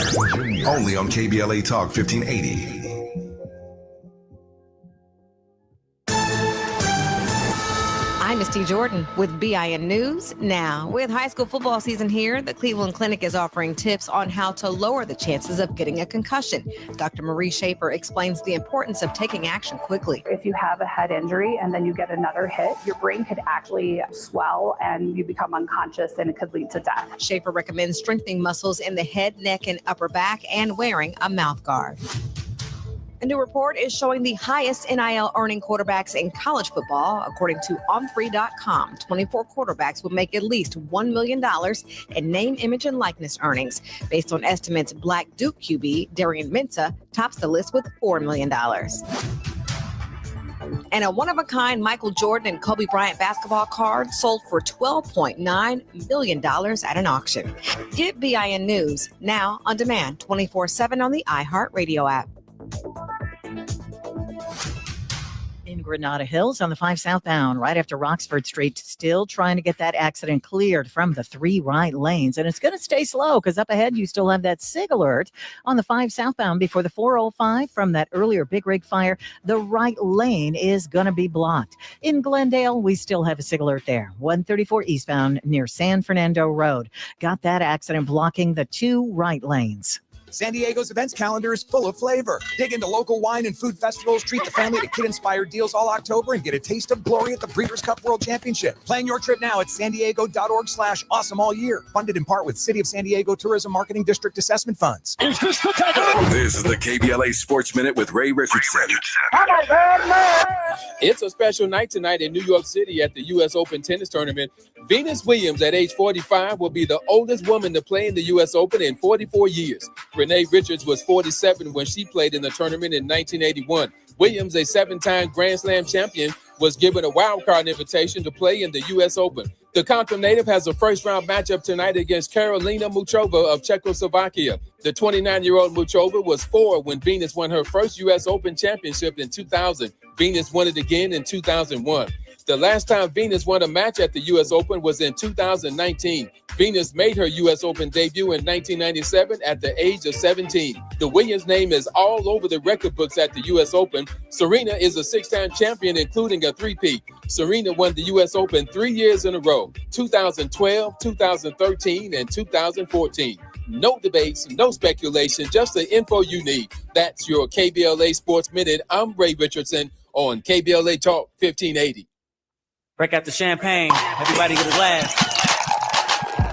Only on KBLA Talk 1580. I'm Misty Jordan with BIN News Now. With high school football season here, the Cleveland Clinic is offering tips on how to lower the chances of getting a concussion. Dr. Marie Schaefer explains the importance of taking action quickly. If you have a head injury and then you get another hit, your brain could actually swell and you become unconscious, and it could lead to death. Schaefer recommends strengthening muscles in the head, neck, and upper back and wearing a mouth guard. A new report is showing the highest NIL earning quarterbacks in college football. According to OnFree.com, 24 quarterbacks will make at least $1 million in name, image, and likeness earnings. Based on estimates, Black Duke QB Darian Mensah tops the list with $4 million. And a one-of-a-kind Michael Jordan and Kobe Bryant basketball card sold for $12.9 million at an auction. Get BIN News now on demand 24/7 on the iHeartRadio app. In Granada Hills on the 5 southbound, right after Roxford Street, still trying to get that accident cleared from the 3 right lanes. And it's going to stay slow because up ahead you still have that SIG alert on the 5 southbound before the 405 from that earlier big rig fire. The right lane is going to be blocked. In Glendale, we still have a SIG alert there. 134 eastbound near San Fernando Road. Got that accident blocking the 2 right lanes. San Diego's events calendar is full of flavor. Dig into local wine and food festivals, treat the family to kid-inspired deals all October, and get a taste of glory at the Breeders' Cup World Championship. Plan your trip now at sandiego.org/awesome all year. Funded in part with City of San Diego Tourism Marketing District Assessment Funds. This is the KBLA Sports Minute with Ray Richardson. It's a special night tonight in New York City at the U.S. Open tennis tournament. Venus Williams, at age 45, will be the oldest woman to play in the U.S. Open in 44 years. Renee Richards was 47 when she played in the tournament in 1981. Williams, a 7-time Grand Slam champion, was given a wildcard invitation to play in the U.S. Open. The Compton native has a first-round matchup tonight against Karolina Muchova of Czechoslovakia. The 29-year-old Muchova was 4 when Venus won her first U.S. Open championship in 2000. Venus won it again in 2001. The last time Venus won a match at the U.S. Open was in 2019. Venus made her U.S. Open debut in 1997 at the age of 17. The Williams name is all over the record books at the U.S. Open. Serena is a 6-time champion, including a 3-peat. Serena won the U.S. Open 3 years in a row, 2012, 2013, and 2014. No debates, no speculation, just the info you need. That's your KBLA Sports Minute. I'm Ray Richardson on KBLA Talk 1580. Break out the champagne. Everybody get a glass.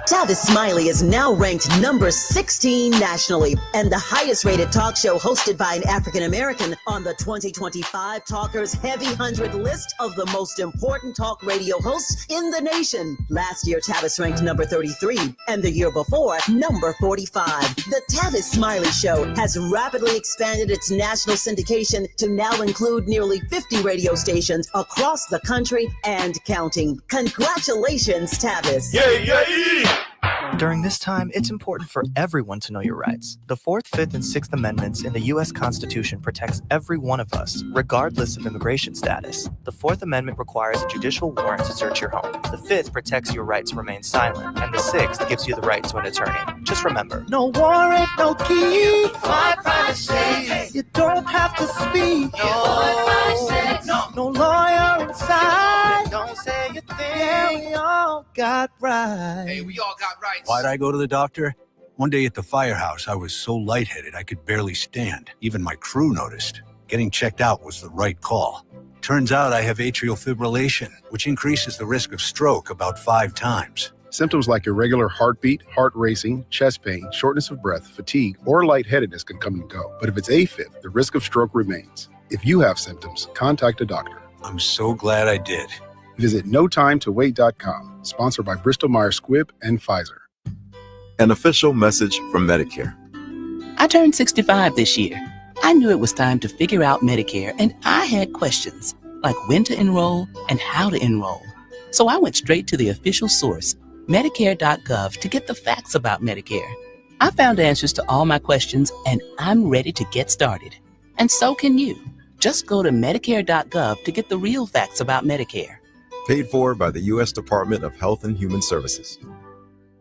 Tavis Smiley is now ranked number 16 nationally and the highest rated talk show hosted by an African American on the 2025 Talkers Heavy 100 list of the most important talk radio hosts in the nation. Last year, Tavis ranked number 33 and the year before, number 45. The Tavis Smiley Show has rapidly expanded its national syndication to now include nearly 50 radio stations across the country and counting. Congratulations, Tavis. During this time, it's important for everyone to know your rights. The 4th, 5th, and 6th Amendments in the U.S. Constitution protects every one of us, regardless of immigration status. The 4th Amendment requires a judicial warrant to search your home. The 5th protects your right to remain silent. And the 6th gives you the right to an attorney. Just remember, No warrant, no key. My privacy. You don't have to speak. No lawyer inside. Don't say a thing. Yeah, we all got rights. Hey, we all got rights. Why'd I go to the doctor? One day at the firehouse, I was so lightheaded I could barely stand. Even my crew noticed. Getting checked out was the right call. Turns out I have atrial fibrillation, which increases the risk of stroke about 5 times. Symptoms like irregular heartbeat, heart racing, chest pain, shortness of breath, fatigue, or lightheadedness can come and go. But if it's AFib, the risk of stroke remains. If you have symptoms, contact a doctor. I'm so glad I did. Visit NoTimeToWait.com, sponsored by Bristol-Myers Squibb and Pfizer. An official message from Medicare. I turned 65 this year. I knew it was time to figure out Medicare, and I had questions, like when to enroll and how to enroll. So I went straight to the official source, Medicare.gov, to get the facts about Medicare. I found answers to all my questions, and I'm ready to get started. And so can you. Just go to Medicare.gov to get the real facts about Medicare. Paid for by the U.S. Department of Health and Human Services.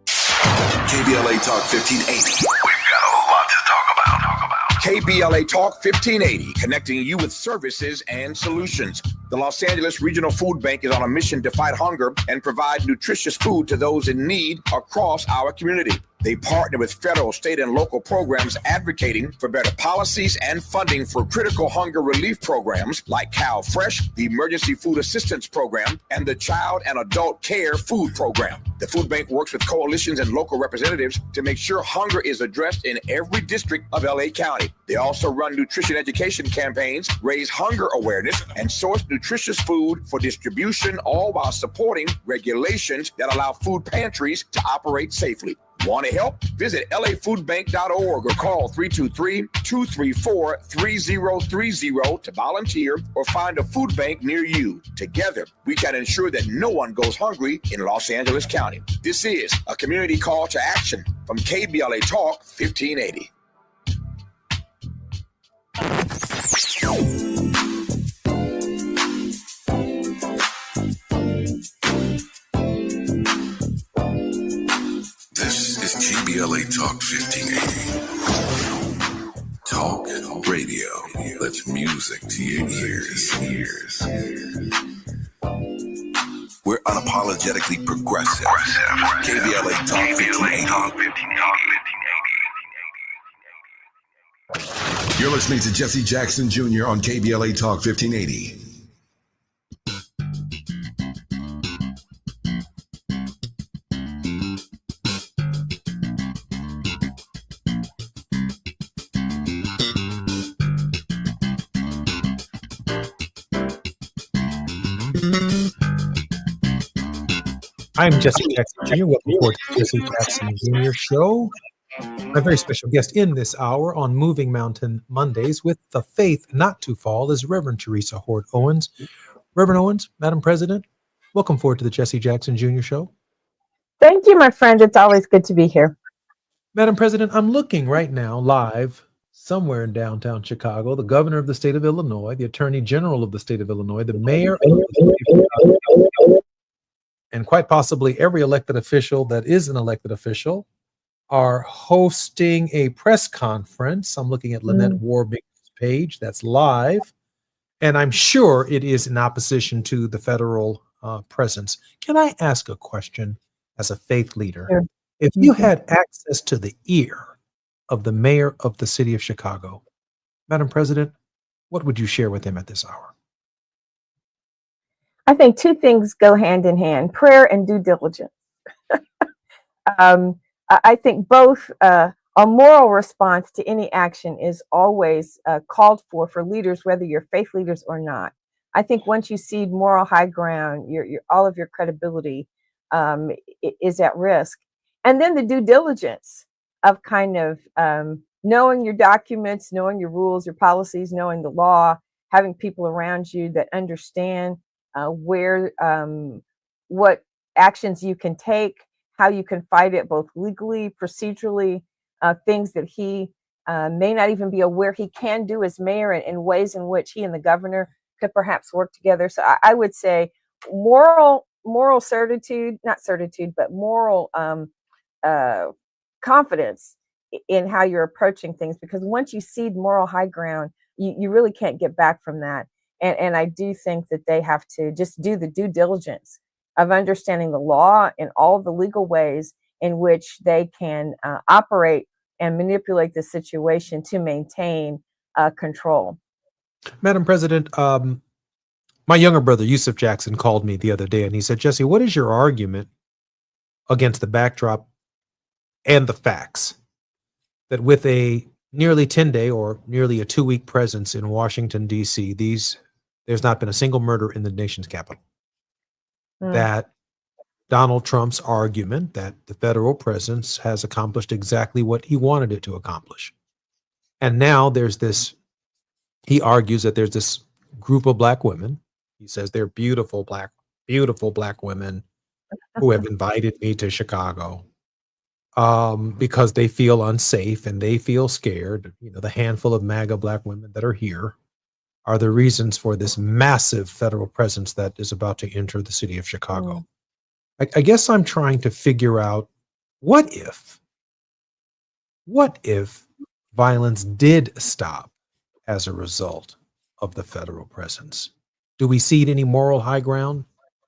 KBLA Talk 1580. We've got a lot to talk about. KBLA Talk 1580, connecting you with services and solutions. The Los Angeles Regional Food Bank is on a mission to fight hunger and provide nutritious food to those in need across our community. They partner with federal, state, and local programs advocating for better policies and funding for critical hunger relief programs like CalFresh, the Emergency Food Assistance Program, and the Child and Adult Care Food Program. The food bank works with coalitions and local representatives to make sure hunger is addressed in every district of LA County. They also run nutrition education campaigns, raise hunger awareness, and source nutritious food for distribution, all while supporting regulations that allow food pantries to operate safely. Want to help? Visit lafoodbank.org or call 323-234-3030 to volunteer or find a food bank near you. Together, we can ensure that no one goes hungry in Los Angeles County. This is a community call to action from KBLA Talk 1580. This is KBLA Talk 1580. Talk radio. That's music to your ears. We're unapologetically progressive. KBLA Talk 1580. You're listening to Jesse Jackson Jr. on KBLA Talk 1580. I'm Jesse Jackson Jr. Welcome forward to the Jesse Jackson Jr. Show. My very special guest in this hour on Moving Mountain Mondays with the faith not to fall is Reverend Teresa Hort Owens. Reverend Owens, Madam President, welcome forward to the Jesse Jackson Jr. Show. Thank you, my friend. It's always good to be here. Madam President, I'm looking right now live somewhere in downtown Chicago. The governor of the state of Illinois, the attorney general of the state of Illinois, the mayor of the state of Chicago, and quite possibly every elected official that is an elected official are hosting a press conference. I'm looking at Lynette Warbing's page that's live, and I'm sure it is in opposition to the federal presence. Can I ask a question as a faith leader? Sure. If you had access to the ear of the mayor of the city of Chicago, Madam President, what would you share with him at this hour? I think two things go hand in hand: prayer and due diligence. I think both a moral response to any action is always called for leaders, whether you're faith leaders or not. I think once you cede moral high ground, all of your credibility is at risk. And then the due diligence of kind of knowing your documents, knowing your rules, your policies, knowing the law, having people around you that understand what actions you can take, how you can fight it both legally, procedurally, things that he may not even be aware he can do as mayor, and ways in which he and the governor could perhaps work together. So I would say moral certitude, not certitude, but moral confidence in how you're approaching things, because once you cede moral high ground, you really can't get back from that. And I do think that they have to just do the due diligence of understanding the law and all the legal ways in which they can operate and manipulate the situation to maintain control. Madam President, my younger brother, Yusuf Jackson, called me the other day and he said, Jesse, what is your argument against the backdrop and the facts that with a nearly 10-day or nearly a 2-week presence in Washington, D.C., there's not been a single murder in the nation's capital? That Donald Trump's argument that the federal presence has accomplished exactly what he wanted it to accomplish. And now he argues that there's this group of black women. He says they're beautiful black women who have invited me to Chicago because they feel unsafe and they feel scared. The handful of MAGA black women that are here are the reasons for this massive federal presence that is about to enter the city of Chicago. I guess I'm trying to figure out what if violence did stop as a result of the federal presence? Do we cede any moral high ground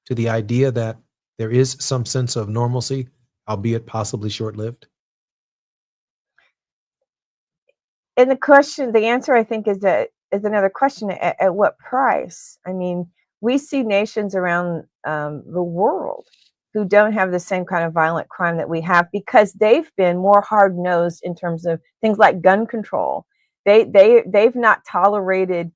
to the idea that there is some sense of normalcy, albeit possibly short-lived? And the answer, I think, is another question: at what price? I mean, we see nations around the world who don't have the same kind of violent crime that we have because they've been more hard-nosed in terms of things like gun control. They've not tolerated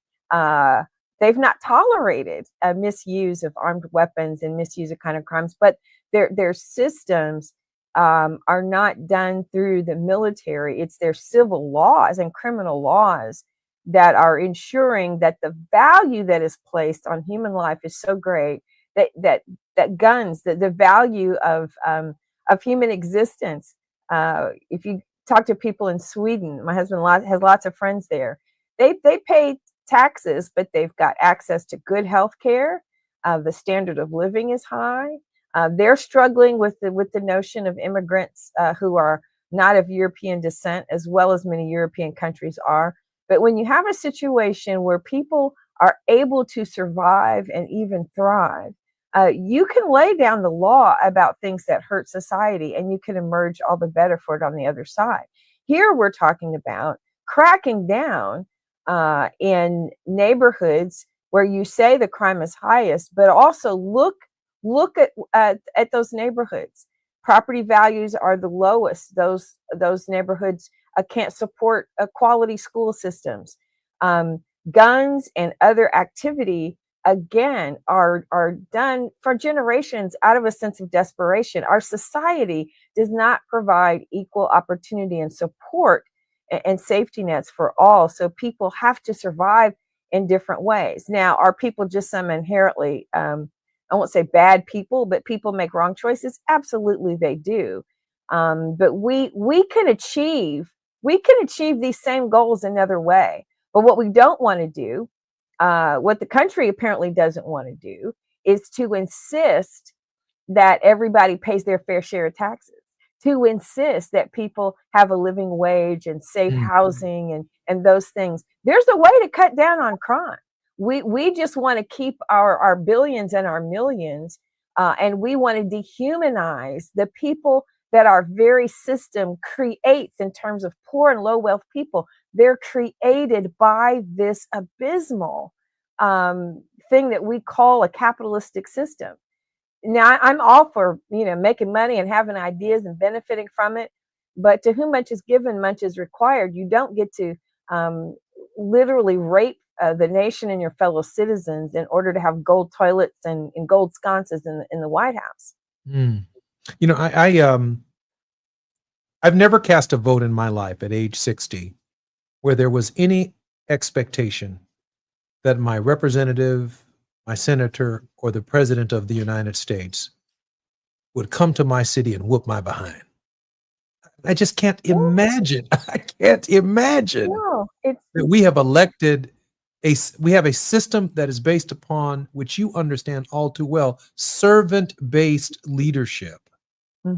misuse of armed weapons and misuse of kind of crimes, but their systems are not done through the military. It's their civil laws and criminal laws that are ensuring that the value that is placed on human life is so great that guns, the value of human existence. If you talk to people in Sweden, my husband has lots of friends there. They pay taxes, but they've got access to good health care. The standard of living is high. They're struggling with the notion of immigrants who are not of European descent, as well as many European countries are. But when you have a situation where people are able to survive and even thrive, you can lay down the law about things that hurt society, and you can emerge all the better for it on the other side. Here we're talking about cracking down in neighborhoods where you say the crime is highest, but also look at those neighborhoods. Property values are the lowest. Those neighborhoods can't support quality school systems. Guns and other activity, again, are done for generations out of a sense of desperation. Our society does not provide equal opportunity and support and safety nets for all. So people have to survive in different ways. Now, are people just some inherently, I won't say bad people, but people make wrong choices? Absolutely, they do. But we can achieve these same goals another way. But what we don't want to do, what the country apparently doesn't want to do, is to insist that everybody pays their fair share of taxes, to insist that people have a living wage and safe housing and those things. There's a way to cut down on crime. We just want to keep our billions and our millions, and we want to dehumanize the people that our very system creates in terms of poor and low wealth people. They're created by this abysmal thing that we call a capitalistic system. Now, I'm all for making money and having ideas and benefiting from it, but to whom much is given, much is required. You don't get to literally rape the nation and your fellow citizens in order to have gold toilets and gold sconces in the White House. I've never cast a vote in my life at age 60 where there was any expectation that my representative, my senator, or the president of the United States would come to my city and whoop my behind. I just can't imagine. I can't imagine that we have elected we have a system that is based upon, which you understand all too well, servant-based leadership,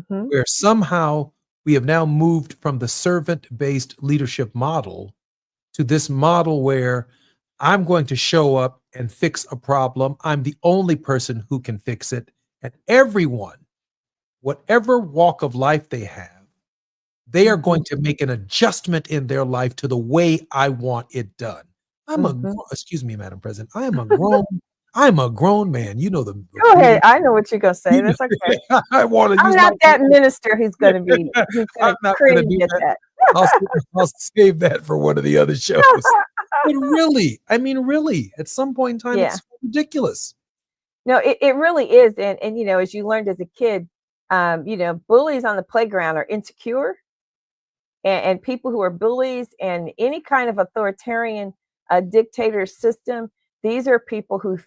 where somehow we have now moved from the servant-based leadership model to this model where I'm going to show up and fix a problem. I'm the only person who can fix it. And everyone, whatever walk of life they have, they are going to make an adjustment in their life to the way I want it done. Excuse me, Madam President. I'm a grown man. You know the. Go ahead. I know what you're gonna say. That's okay. I'm not that minister who's gonna be. Who's gonna cringe at that. I'll save that for one of the other shows. But really, at some point in time, it's ridiculous. No, it really is. And as you learned as a kid, bullies on the playground are insecure, and people who are bullies and any kind of authoritarian dictator system, these are people who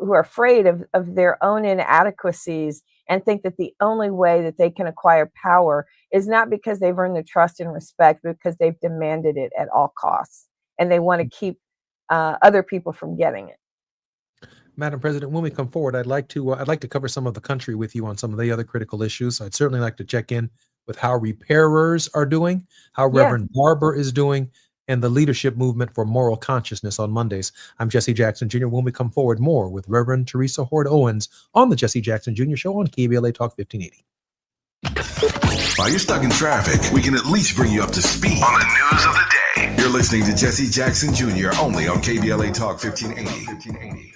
are afraid of their own inadequacies and think that the only way that they can acquire power is not because they've earned the trust and respect, but because they've demanded it at all costs, and they want to keep other people from getting it. Madam President, when we come forward, I'd like to cover some of the country with you on some of the other critical issues. I'd certainly like to check in with how repairers are doing, how Reverend Barber is doing, and the leadership movement for moral consciousness on Mondays. I'm Jesse Jackson Jr. When we come forward, more with Reverend Teresa Horde Owens on the Jesse Jackson Jr. Show on KBLA Talk 1580. While you're stuck in traffic, we can at least bring you up to speed on the news of the day. You're listening to Jesse Jackson Jr. only on KBLA Talk 1580.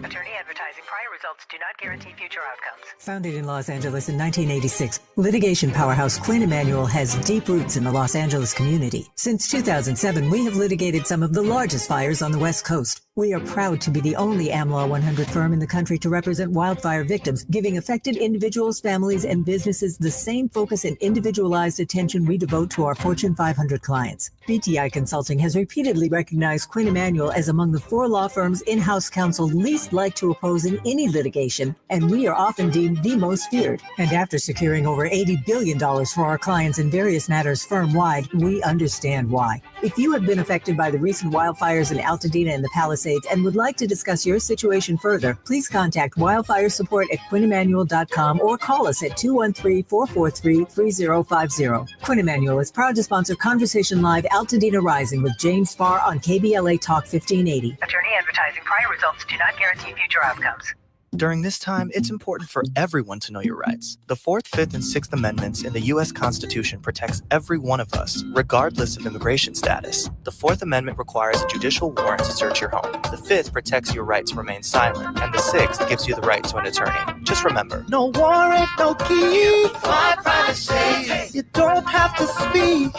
Attorney advertising. Prior results do not guarantee future outcomes. Founded in Los Angeles in 1986, litigation powerhouse Quinn Emanuel has deep roots in the Los Angeles community. Since 2007, we have litigated some of the largest fires on the West Coast. We are proud to be the only AmLaw 100 firm in the country to represent wildfire victims, giving affected individuals, families, and businesses the same focus and individualized attention we devote to our Fortune 500 clients. BTI Consulting has repeatedly recognized Quinn Emanuel as among the 4 law firms in-house counsel least likely to oppose in any litigation, and we are often deemed the most feared. And after securing over $80 billion for our clients in various matters firm-wide, we understand why. If you have been affected by the recent wildfires in Altadena and the Palisades and would like to discuss your situation further, please contact wildfire support at QuinnEmanuel.com or call us at 213-443-3050. Quinn Emanuel is proud to sponsor Conversation Live Altadena Rising with James Farr on KBLA Talk 1580. Attorney advertising. Prior results do not guarantee future outcomes. During this time, it's important for everyone to know your rights. The 4th, 5th, and 6th Amendments in the U.S. Constitution protects every one of us, regardless of immigration status. The 4th Amendment requires a judicial warrant to search your home. The 5th protects your right to remain silent. And the 6th gives you the right to an attorney. Just remember, No warrant, no key. My privacy. You don't have to speak.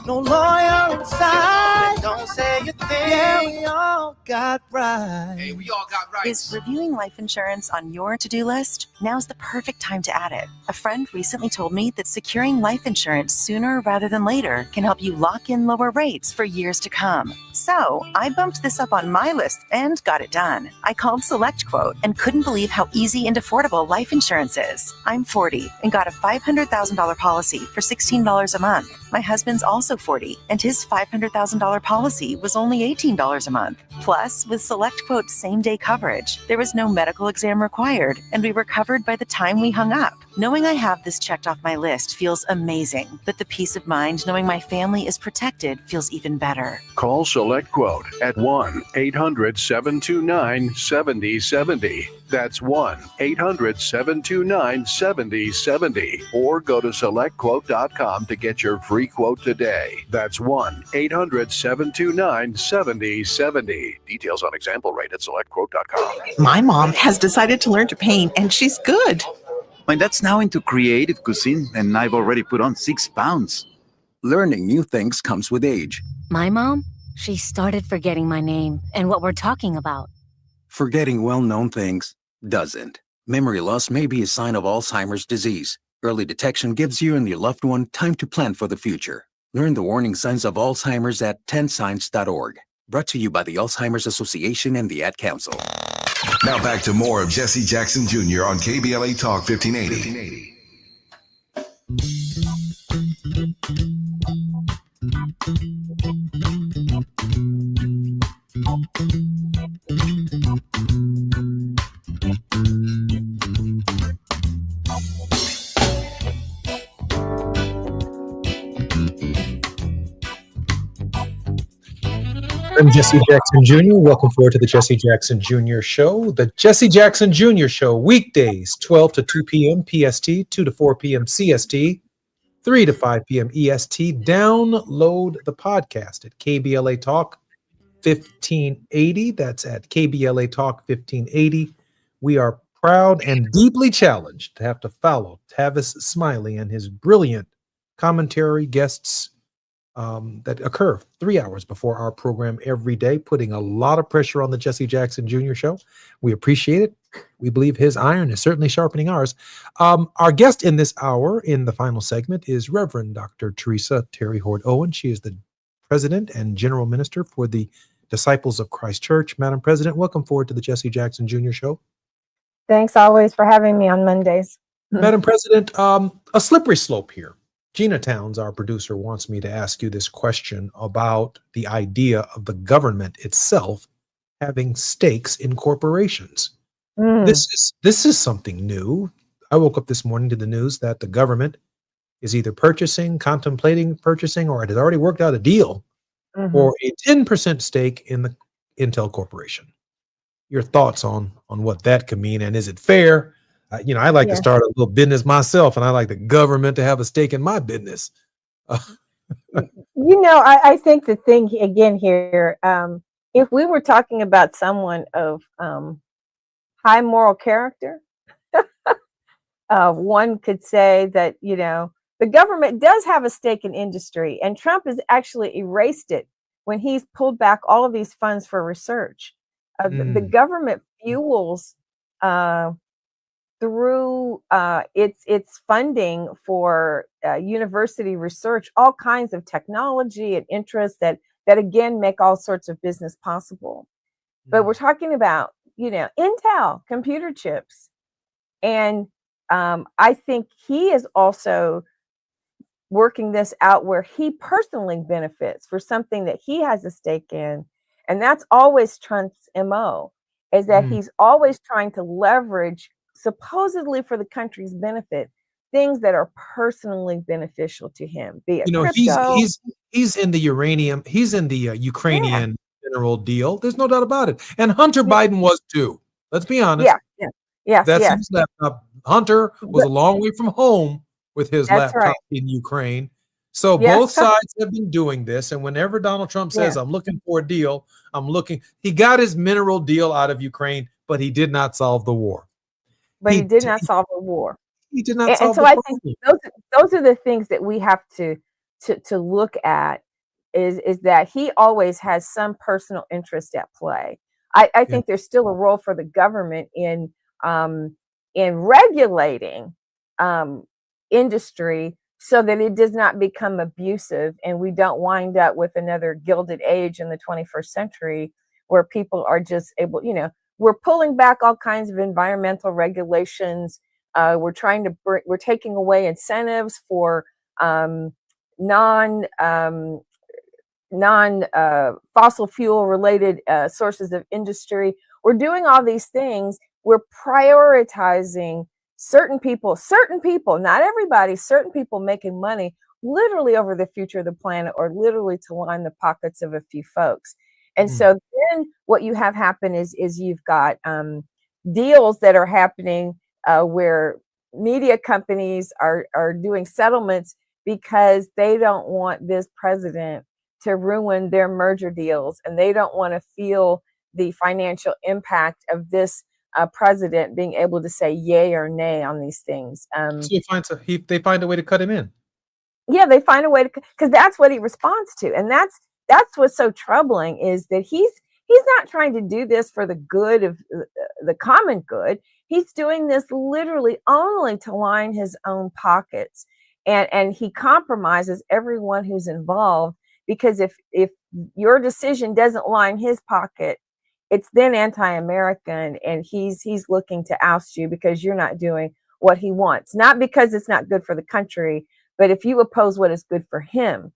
No lawyer inside. Don't say a thing. Yeah, we all got rights. Hey, we all got rights. Is reviewing life insurance on your to-do list? Now's the perfect time to add it. A friend recently told me that securing life insurance sooner rather than later can help you lock in lower rates for years to come. So I bumped this up on my list and got it done. I called SelectQuote and couldn't believe how easy and affordable life insurance is. I'm 40 and got a $500,000 policy for $16 a month. My husband's also 40 and his $500,000 policy was only $18 a month. Plus, with SelectQuote's same-day coverage, there was no medical exam required, and we were covered by the time we hung up. Knowing I have this checked off my list feels amazing, but the peace of mind knowing my family is protected feels even better. Call SelectQuote at 1-800-729-7070. That's 1-800-729-7070. Or go to SelectQuote.com to get your free quote today. That's 1-800-729-7070. Details on example rate at SelectQuote.com. My mom has decided to learn to paint, and she's good. My dad's now into creative cuisine, and I've already put on 6 pounds. Learning new things comes with age. My mom, she started forgetting my name and what we're talking about. Forgetting well-known things doesn't. Memory loss may be a sign of Alzheimer's disease. Early detection gives you and your loved one time to plan for the future. Learn the warning signs of Alzheimer's at 10signs.org. Brought to you by the Alzheimer's Association and the Ad Council. Now back to more of Jesse Jackson Jr. on KBLA Talk 1580. I'm Jesse Jackson Jr. Welcome forward to the Jesse Jackson Jr. Show. The Jesse Jackson Jr. Show, weekdays, 12 to 2 p.m. PST, 2 to 4 p.m. CST, 3 to 5 p.m. EST. Download the podcast at KBLA Talk 1580. That's at KBLA Talk 1580. We are proud and deeply challenged to have to follow Tavis Smiley and his brilliant commentary guests that occur 3 hours before our program every day, putting a lot of pressure on the Jesse Jackson Jr. Show. We appreciate it. We believe his iron is certainly sharpening ours. Our guest in this hour, in the final segment, is Reverend Dr. Teresa Terry Hoard Owen. She is the President and General Minister for the Disciples of Christ Church. Madam President, welcome forward to the Jesse Jackson Jr. Show. Thanks always for having me on Mondays. Madam President, a slippery slope here. Gina Towns, our producer, wants me to ask you this question about the idea of the government itself having stakes in corporations. This is something new. I woke up this morning to the news that the government is either contemplating purchasing, or it has already worked out a deal for a 10% stake in the Intel Corporation. your thoughts on what that could mean, and is it fair? I like to start a little business myself, and I like the government to have a stake in my business. I think the thing again here, if we were talking about someone of high moral character, one could say that, the government does have a stake in industry, and Trump has actually erased it when he's pulled back all of these funds for research. The government fuels through its funding for university research, all kinds of technology and interests that again make all sorts of business possible. But we're talking about, Intel computer chips. And I think he is also working this out where he personally benefits for something that he has a stake in. And that's always Trump's MO, is that he's always trying to leverage, supposedly for the country's benefit, things that are personally beneficial to him. Be it crypto. He's in the uranium, he's in the Ukrainian mineral deal. There's no doubt about it. And Hunter Biden was too. Let's be honest. Yes. That's his laptop. Hunter was a long way from home with his laptop in Ukraine. So both sides have been doing this. And whenever Donald Trump says, I'm looking for a deal, he got his mineral deal out of Ukraine, but he did not solve the war. But he did not solve the war. He did not solve the war. And so I think those are the things that we have to look at, is that he always has some personal interest at play. I think there's still a role for the government in regulating industry so that it does not become abusive and we don't wind up with another Gilded Age in the 21st century where people are just able, we're pulling back all kinds of environmental regulations. We're taking away incentives for non fossil fuel related sources of industry. We're doing all these things. We're prioritizing certain people, not everybody, certain people making money literally over the future of the planet, or literally to line the pockets of a few folks. And so then what you have happen is you've got deals that are happening where media companies are doing settlements because they don't want this president to ruin their merger deals, and they don't want to feel the financial impact of this president being able to say yay or nay on these things. So they find a way to cut him in. Yeah, they find a way to, because that's what he responds to, and that's what's so troubling, is that he's not trying to do this for the good of the common good. He's doing this literally only to line his own pockets, and he compromises everyone who's involved, because if your decision doesn't line his pocket, it's then anti-American, and he's looking to oust you because you're not doing what he wants. Not because it's not good for the country, but if you oppose what is good for him,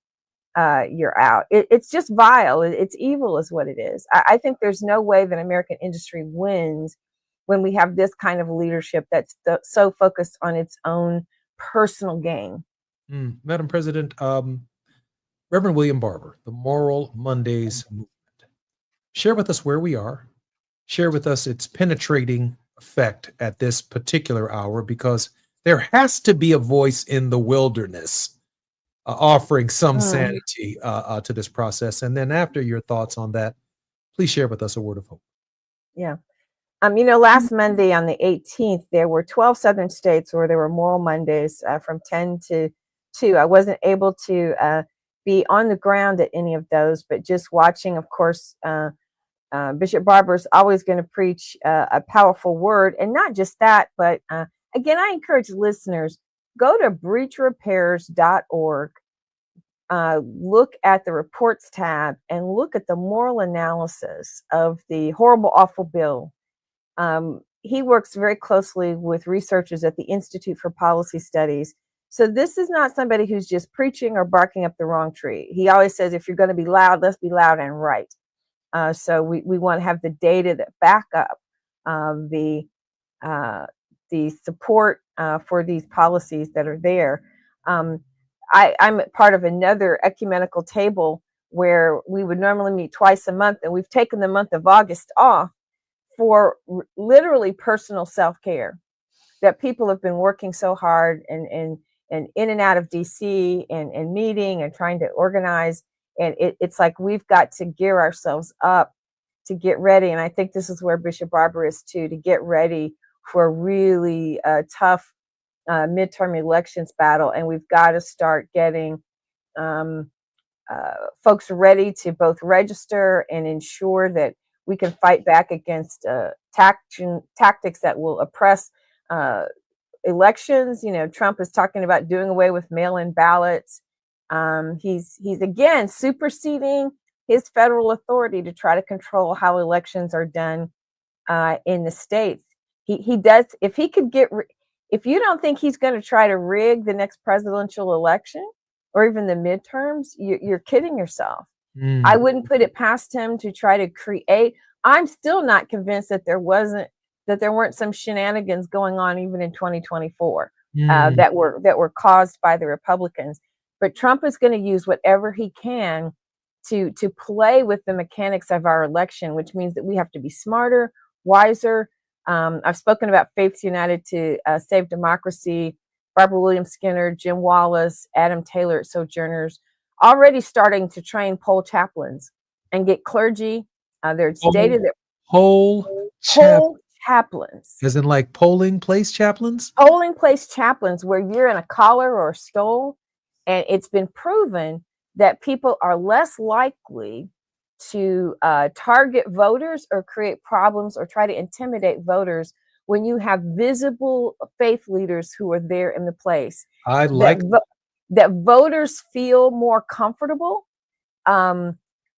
you're out. It's just vile. It's evil is what it is. I think there's no way that American industry wins when we have this kind of leadership that's so focused on its own personal gain. Madam President, Reverend William Barber, the Moral Mondays movement. Share with us where we are. Share with us its penetrating effect at this particular hour, because there has to be a voice in the wilderness offering some sanity to this process. And then after your thoughts on that, please share with us a word of hope. Yeah. Last Monday on the 18th, there were 12 Southern states where there were Moral Mondays from 10 to 2. I wasn't able to be on the ground at any of those, but just watching, of course, Bishop Barber is always going to preach a powerful word. And not just that, but again, I encourage listeners, go to breachrepairs.org, look at the reports tab, and look at the moral analysis of the horrible, awful bill. He works very closely with researchers at the Institute for Policy Studies. So this is not somebody who's just preaching or barking up the wrong tree. He always says, if you're going to be loud, let's be loud and right. So we want to have the data that back up the support for these policies that are there. I'm part of another ecumenical table where we would normally meet twice a month, and we've taken the month of August off for literally personal self-care, that people have been working so hard and in and out of DC and meeting and trying to organize. And it's like we've got to gear ourselves up to get ready. And I think this is where Bishop Barber is too, to get ready for a really tough midterm elections battle. And we've got to start getting folks ready to both register and ensure that we can fight back against tactics that will oppress elections. You know, Trump is talking about doing away with mail-in ballots. He's again superseding his federal authority to try to control how elections are done in the states. He does. If he could if you don't think he's going to try to rig the next presidential election or even the midterms, you're kidding yourself. I wouldn't put it past him to try to create. I'm still not convinced that there weren't some shenanigans going on even in 2024 that were caused by the Republicans. But Trump is going to use whatever he can to play with the mechanics of our election, which means that we have to be smarter, wiser. I've spoken about Faiths United to Save Democracy, Barbara Williams Skinner, Jim Wallace, Adam Taylor at Sojourners, already starting to train poll chaplains and get clergy. There's data that poll chaplains, as in like polling place chaplains, where you're in a collar or a stole, and it's been proven that people are less likely to target voters or create problems or try to intimidate voters when you have visible faith leaders who are there in the place. I like that voters feel more comfortable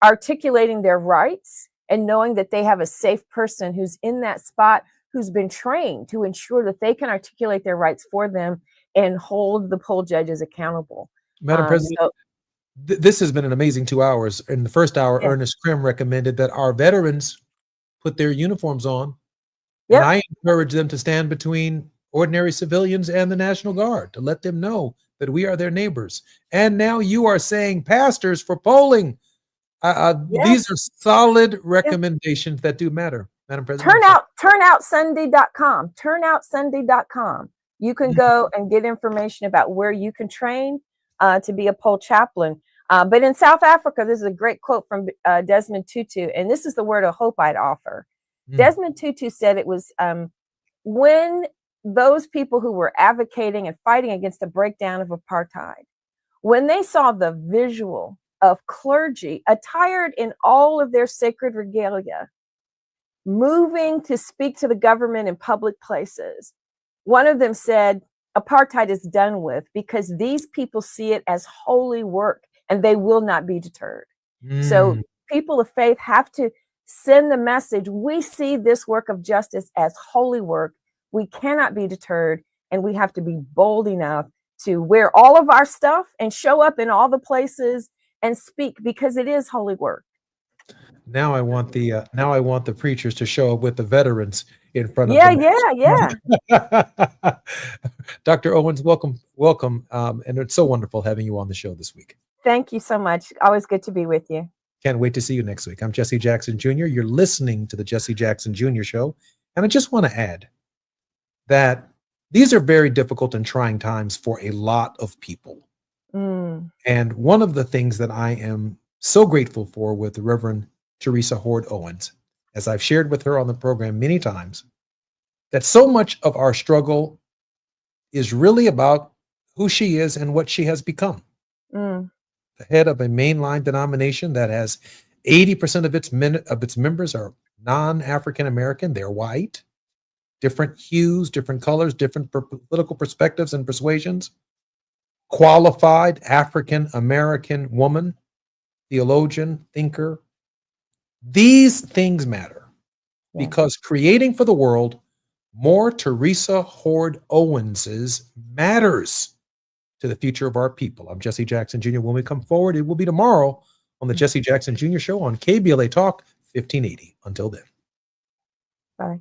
articulating their rights and knowing that they have a safe person who's in that spot, who's been trained to ensure that they can articulate their rights for them and hold the poll judges accountable. Madam President, this has been an amazing 2 hours. In the first hour, Ernest Krim recommended that our veterans put their uniforms on. And I encourage them to stand between ordinary civilians and the National Guard to let them know that we are their neighbors. And now you are saying pastors for polling. These are solid recommendations that do matter, Madam President. Turnoutsunday.com. Turnoutsunday.com. You can go and get information about where you can train to be a poll chaplain. But in South Africa, this is a great quote from Desmond Tutu, and this is the word of hope I'd offer. Desmond Tutu said it was when those people who were advocating and fighting against the breakdown of apartheid, when they saw the visual of clergy attired in all of their sacred regalia, moving to speak to the government in public places, one of them said, apartheid is done with because these people see it as holy work and they will not be deterred. So people of faith have to send the message. We see this work of justice as holy work. We cannot be deterred, and we have to be bold enough to wear all of our stuff and show up in all the places and speak because it is holy work. Now I want the preachers to show up with the veterans in front of them. Dr. Owens, welcome. And it's so wonderful having you on the show this week. Thank you so much. Always good to be with you. Can't wait to see you next week. I'm Jesse Jackson Jr. You're listening to the Jesse Jackson Jr. Show. And I just want to add that these are very difficult and trying times for a lot of people. And one of the things that I am so grateful for with the Reverend Teresa Hoard Owens, as I've shared with her on the program many times, that so much of our struggle is really about who she is and what she has become. The head of a mainline denomination that has 80% of its members are non-African American. They're white, different hues, different colors, different political perspectives and persuasions. Qualified African American woman, theologian, thinker. These things matter because creating for the world more Teresa Hoard Owenses matters to the future of our people. I'm Jesse Jackson Jr. When we come forward, it will be tomorrow on the Jesse Jackson Jr. Show on KBLA Talk 1580. Until then. Bye.